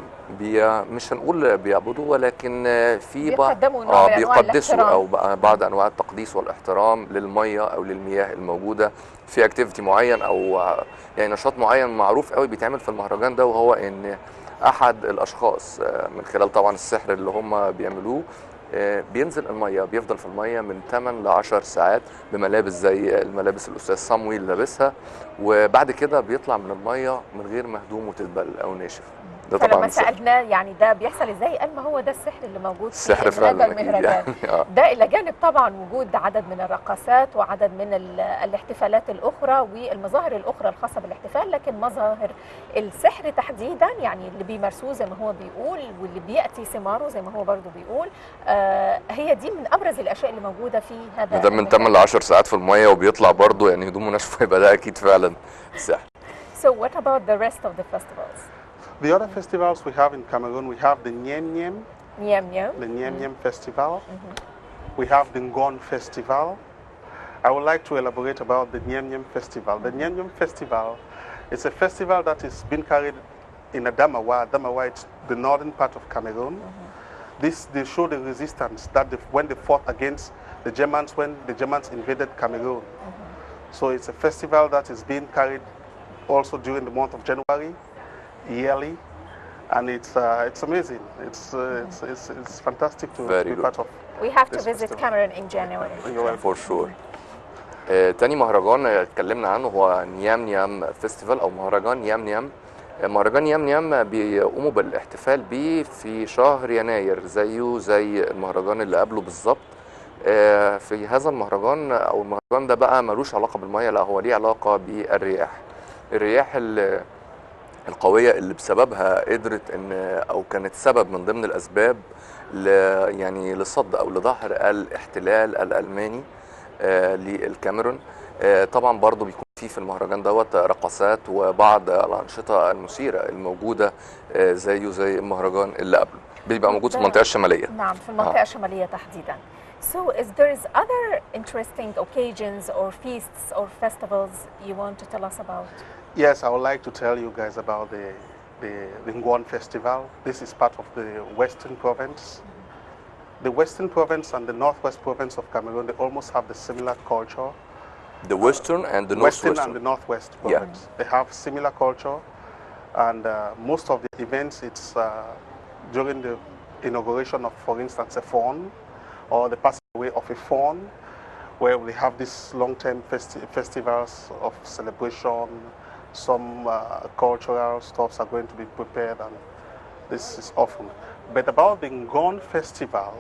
مش هنقول بيعبدوا، ولكن في بيقدموا نوع من أنواع بيقدسوا الاحترام. او بعض انواع التقديس والاحترام للميه او للمياه الموجوده في اكتيفيتي معين او يعني نشاط معين معروف قوي بيتعمل في المهرجان ده، وهو ان احد الاشخاص من خلال طبعا السحر اللي هم بيعملوه بينزل الميه، بيفضل في الميه من 8 ل 10 ساعات بملابس زي الملابس الاستاذ صامويل لابسها، وبعد كده بيطلع من الميه من غير ما هدومه تتبل او ناشف. ده فلما طبعا سالناه يعني ده بيحصل ازاي، قال ما هو ده السحر اللي موجود في السحر هذا فعلا أكيد المهرجان. يعني. ده الى جانب طبعا وجود عدد من الرقصات وعدد من الاحتفالات الاخرى والمظاهر الاخرى الخاصه بالاحتفال، لكن مظاهر السحر تحديدا يعني اللي بيمارسوه زي ما هو بيقول واللي بياتي ثماره زي ما هو برضه بيقول، هي دي من ابرز الاشياء اللي موجوده في هذا ما دام من 8 ل 10 ساعات في الميه وبيطلع برضه يعني هدومه ناشفه، يبقى ده اكيد فعلا سحر. So what about the rest of the festivals? The other festivals we have in Cameroon, we have the Nyem Nyem, Nyem Nyem. the Nyem Nyem Festival. We have the Ngon Festival. I would like to elaborate about the Nyem Nyem Festival. The Nyem Nyem Festival is a festival that is being carried in Adamawa. Adamawa is the northern part of Cameroon. They show the resistance that when they fought against the Germans when the Germans invaded Cameroon. So it's a festival that is being carried also during the month of January, yearly, and it's amazing. It's fantastic to Very be good. part of. We have to This visit festival. Cameroon in January. فور شور. تاني مهرجان اتكلمنا عنه هو نيام نيام فيستيفال او مهرجان نيام نيام. مهرجان نيام نيام بيقوموا بالاحتفال بيه في شهر يناير زيه زي المهرجان اللي قبله بالظبط. في هذا المهرجان او المهرجان ده بقى ملوش علاقه بالميه، لا هو ليه علاقه بالرياح. الرياح القويه اللي بسببها قدرت ان او كانت سبب من ضمن الاسباب يعني لصد او لظهر الاحتلال الالماني للكاميرون. طبعا برضو بيكون في المهرجان دوت رقصات وبعض الانشطه المثيره الموجوده زيه زي المهرجان اللي قبله، بيبقى موجود في المنطقه الشماليه. نعم في المنطقه الشماليه تحديدا. So is there other interesting occasions or feasts or festivals you want to tell us about? Yes, I would like to tell you guys about the Ngwan Festival. This is part of the Western Province. The Western Province and the Northwest Province of Cameroon, they almost have the similar culture. The Western and the Western Northwestern. and the Northwest Province. Yeah. They have similar culture, and most of the events, it's during the inauguration of, for instance, a fawn, or the passing away of a fawn, where we have these long-term festivals of celebration. Some cultural stuffs are going to be prepared, and this is often. But about the Ngon Festival,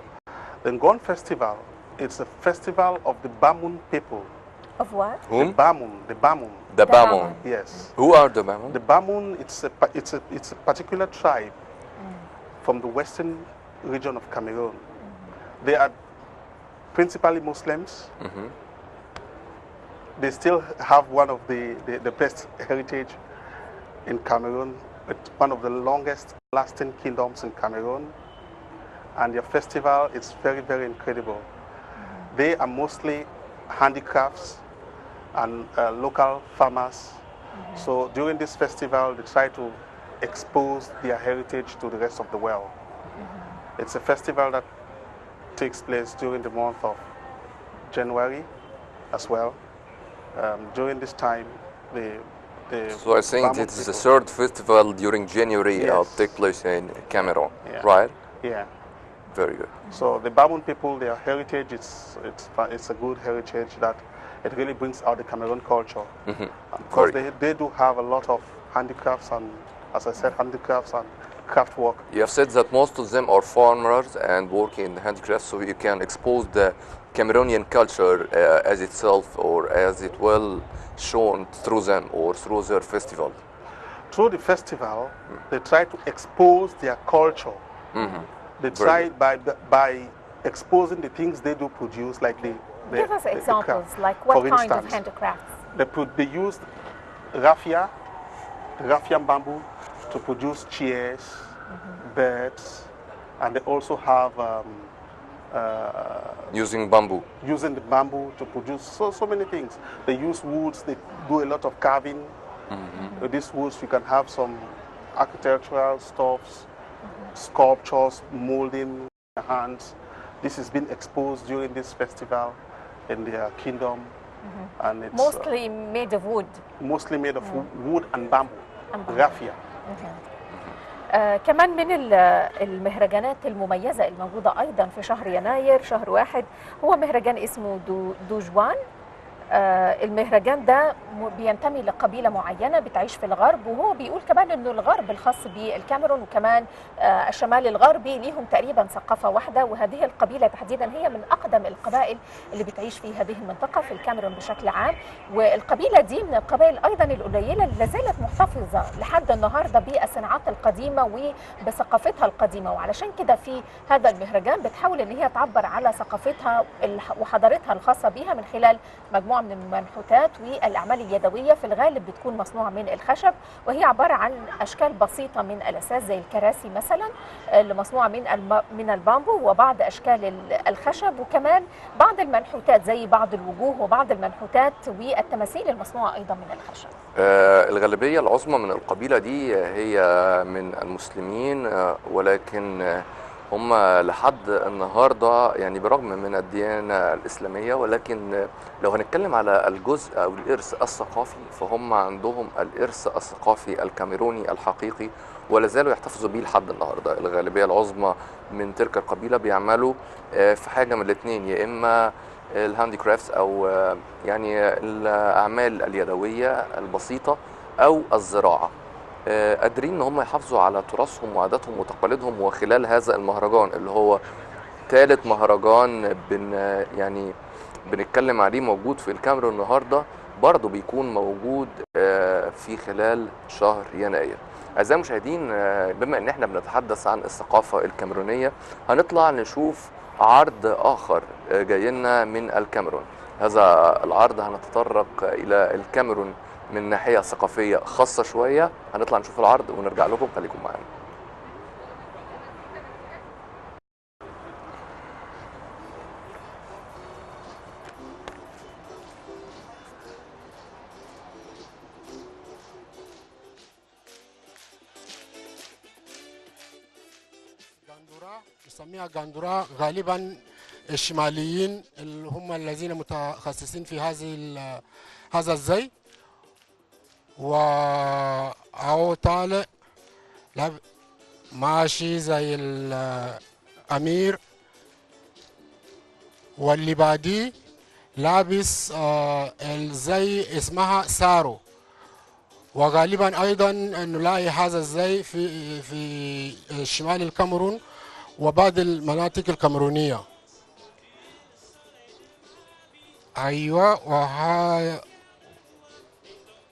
the Ngon Festival, it's a festival of the Bamun people. Of what? Whom? The Bamun. The Bamun. Yes. Who are the Bamun? The Bamun, it's a particular tribe from the western region of Cameroon. They are principally Muslims. They still have one of the best heritage in Cameroon, one of the longest lasting kingdoms in Cameroon. And their festival is very, very incredible. They are mostly handicrafts and local farmers. So during this festival, they try to expose their heritage to the rest of the world. It's a festival that takes place during the month of January as well. During this time, So I think this is the third festival during January take place in Cameroon, right? Yeah. Very good. So the Bamun people, their heritage, it's a good heritage that it really brings out the Cameroon culture. Because they do have a lot of handicrafts and, as I said, handicrafts and craft work. You have said that most of them are farmers and working in the handicrafts, so you can expose the Cameroonian culture as itself or as it will shown through them or through their festival? Through the festival, they try to expose their culture. They try by exposing the things they do produce, like the Give us the examples, craft. like what For kind of instance, handicrafts? They used raffia, raffian bamboo, to produce chairs, beds, and they also have Using bamboo. using the bamboo to produce so many things. They use woods. They do a lot of carving. With these woods, you can have some architectural stuffs, sculptures, molding hands. This has been exposed during this festival in their kingdom, and it's Mostly made of wood. mostly made of wood and bamboo, And bamboo. raffia. كمان من المهرجانات المميزة الموجودة أيضا في شهر يناير شهر واحد هو مهرجان اسمه دوجوان. المهرجان ده بينتمي لقبيلة معينة بتعيش في الغرب، وهو بيقول كمان انه الغرب الخاص بالكاميرون وكمان الشمال الغربي ليهم تقريبا ثقافة واحدة، وهذه القبيلة تحديدا هي من أقدم القبائل اللي بتعيش في هذه المنطقة في الكاميرون بشكل عام، والقبيلة دي من القبائل أيضا القليلة اللي لازالت محتفظة لحد النهاردة بالصناعات القديمة وبثقافتها القديمة، وعلشان كده في هذا المهرجان بتحاول ان هي تعبر على ثقافتها وحضارتها الخاصة بيها من خلال مجموعة من المنحوتات والأعمال اليدوية في الغالب بتكون مصنوعة من الخشب، وهي عبارة عن أشكال بسيطة من الأساس زي الكراسي مثلا اللي مصنوعة من البامبو، وبعض أشكال الخشب، وكمان بعض المنحوتات زي بعض الوجوه وبعض المنحوتات والتماثيل المصنوعة أيضا من الخشب. الغالبية العظمى من القبيلة دي هي من المسلمين، ولكن هم لحد النهاردة يعني برغم من الديانة الإسلامية، ولكن لو هنتكلم على الجزء أو الإرث الثقافي فهم عندهم الإرث الثقافي الكاميروني الحقيقي ولا زالوا يحتفظوا به لحد النهاردة. الغالبية العظمى من تلك القبيلة بيعملوا في حاجة من الاثنين، يا إما الهاندي كرافتس أو يعني الأعمال اليدوية البسيطة أو الزراعة. قادرين ان هم يحافظوا على تراثهم وعاداتهم وتقاليدهم، وخلال هذا المهرجان اللي هو ثالث مهرجان يعني بنتكلم عليه موجود في الكاميرون النهارده، برضه بيكون موجود في خلال شهر يناير. اعزائي المشاهدين، بما ان احنا بنتحدث عن الثقافه الكاميرونيه هنطلع نشوف عرض اخر جاي لنا من الكاميرون. هذا العرض هنتطرق الى الكاميرون من ناحية ثقافية خاصة شوية. هنطلع نشوف العرض ونرجع لكم، خليكم معانا. نسميها غاندورا. غالبا الشماليين اللي هم الذين متخصصين في هذا الزي، أو طالع ماشي زي الأمير، واللي بعديه لابس الزي اسمها سارو. وغالبا أيضا نلاقي هذا الزي في شمال الكاميرون وبعض المناطق الكاميرونية. أيوة،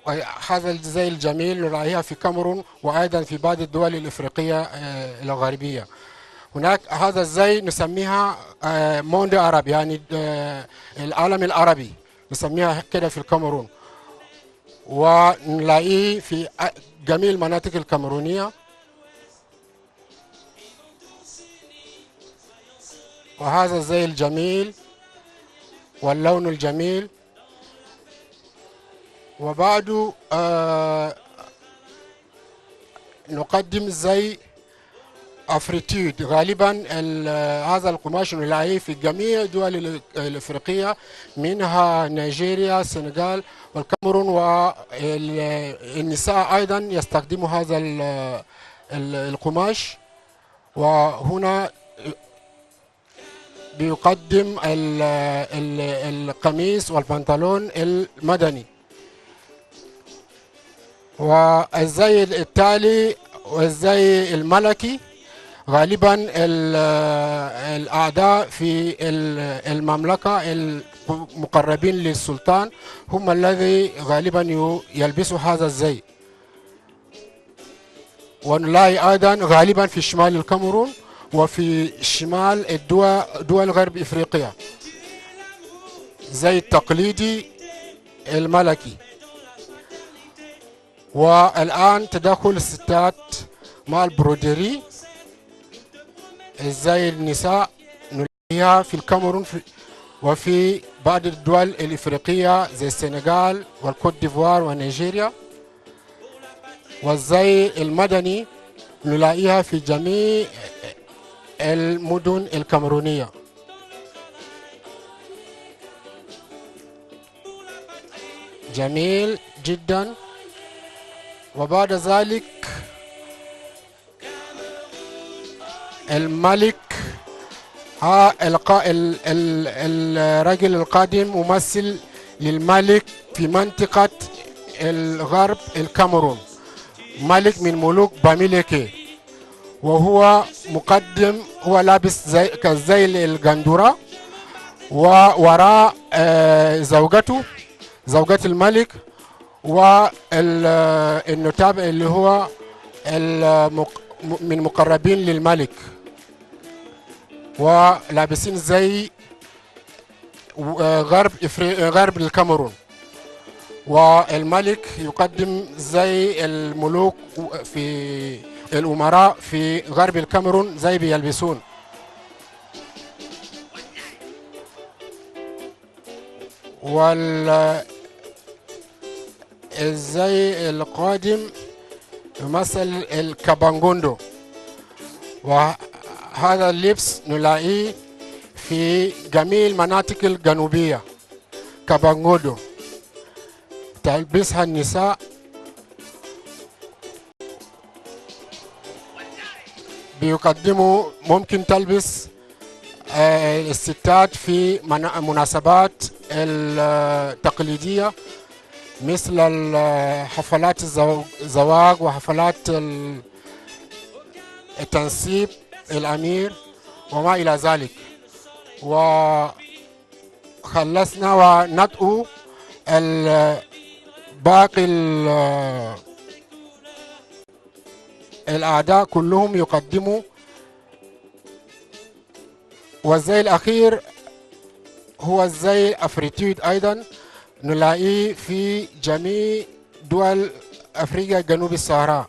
وهذا الزي الجميل نلاقيها في الكاميرون وأيضا في بعض الدول الإفريقية الغربية. هناك هذا الزي نسميها موند عربي، يعني العالم العربي نسميها كده في الكاميرون، ونلاقيه في جميع المناطق الكاميرونية. وهذا الزي الجميل واللون الجميل. وبعده نقدم زي أفريتيود. غالبا هذا القماش نلاقيه في جميع الدول الإفريقية، منها نيجيريا، السنغال والكاميرون، والنساء أيضا يستخدموا هذا القماش. وهنا بيقدم القميص والبنطلون المدني. والزي التالي والزي الملكي، غالبا الأعداء في المملكة المقربين للسلطان هم الذي غالبا يلبسوا هذا الزي. ونلاقي أيضا غالبا في شمال الكاميرون وفي شمال دول غرب إفريقيا زي التقليدي الملكي. والآن تدخل الستات مع البروديري زي النساء نلاقيها في الكاميرون وفي بعض الدول الإفريقية زي السنغال والكوت ديفوار ونيجيريا. والزي المدني نلاقيها في جميع المدن الكاميرونية. جميل جدا. وبعد ذلك الملك الرجل القادم ممثل للملك في منطقة الغرب الكاميرون، ملك من ملوك باميليكي، وهو مقدم، هو لابس زي كزي الغندورة، ووراء زوجته زوجة الملك والنتاب اللي هو من مقربين للملك، ولابسين زي غرب الكاميرون. والملك يقدم زي الملوك في الأمراء في غرب الكاميرون زي بيلبسون. الزي القادم يمثل الكابانغوندو، وهذا اللبس نلاقيه في جميع المناطق الجنوبية. كابانغوندو تلبسها النساء، بيقدموا ممكن تلبس الستات في مناسبات التقليدية مثل حفلات الزواج وحفلات التنصيب الأمير وما إلى ذلك. وخلصنا وندعو باقي الأعداء كلهم يقدموا. والزي الأخير هو الزي أفريتيود، أيضا نلاقيه في جميع دول أفريقيا جنوب الصحراء،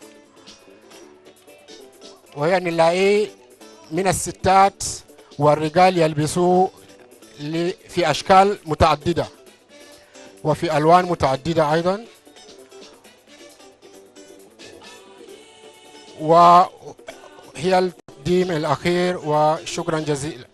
وهي نلاقيه من الستات والرجال يلبسوه في أشكال متعددة وفي ألوان متعددة أيضا. وهي التقديم الأخير، وشكرا جزيلا.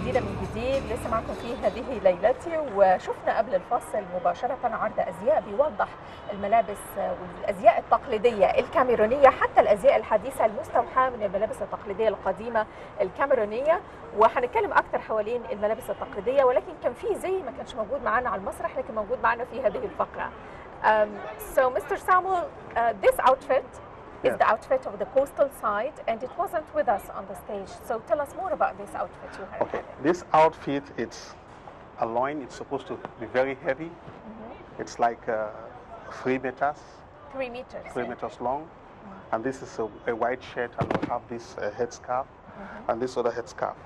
من جديد لسه معكم في هذه ليلتي. وشفنا قبل الفصل مباشرة عرض أزياء بيوضح الملابس والأزياء التقليدية الكاميرونية، حتى الأزياء الحديثة المستوحاة من الملابس التقليدية القديمة الكاميرونية. وهنتكلم أكثر حوالين الملابس التقليدية، ولكن كان في زي ما كانش موجود معنا على المسرح لكن موجود معنا في هذه الفقرة. So Mr. Samuel, this outfit is the outfit of the coastal side, and it wasn't with us on the stage. So tell us more about this outfit you have. Okay, this outfit, it's a loin. It's supposed to be very heavy. It's like 3 meters. 3 meters. 3 meters long. And this is a white shirt, and we have this headscarf and this other headscarf.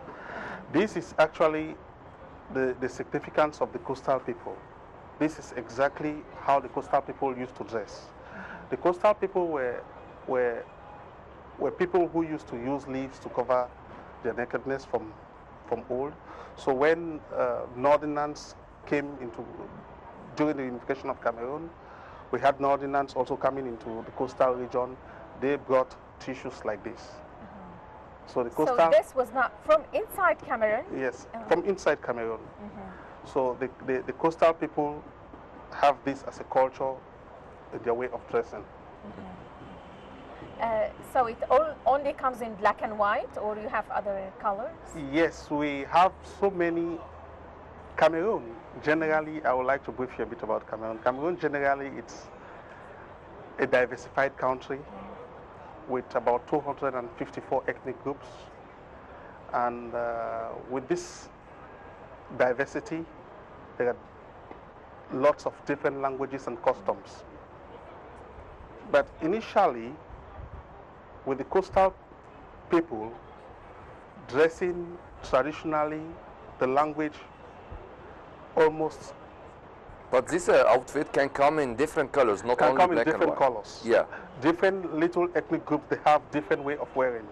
This is actually the significance of the coastal people. This is exactly how the coastal people used to dress. The coastal people were people who used to use leaves to cover their nakedness from old. So when Northerners came into, during the unification of Cameroon, we had Northerners also coming into the coastal region. They brought tissues like this. So the coastal. So this was not from inside Cameroon? Yes, from inside Cameroon. So the coastal people have this as a culture in their way of dressing. So it only comes in black and white, or you have other colors? Yes, we have so many. Cameroon, generally, I would like to brief you a bit about Cameroon. Cameroon, generally, it's a diversified country with about 254 ethnic groups. And with this diversity, there are lots of different languages and customs. But initially, with the coastal people dressing traditionally, the language almost. But this outfit can come in different colors, not only black and white. Can come in different colors. Yeah. Different little ethnic groups, they have different way of wearing.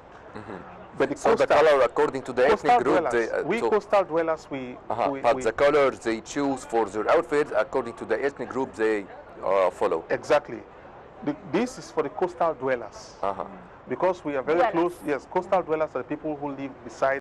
But So the color according to the ethnic group, coastal dwellers, but the colors they choose for their outfit according to the ethnic group they follow. Exactly. This is for the coastal dwellers. Because we are very close. Yes, coastal dwellers are the people who live beside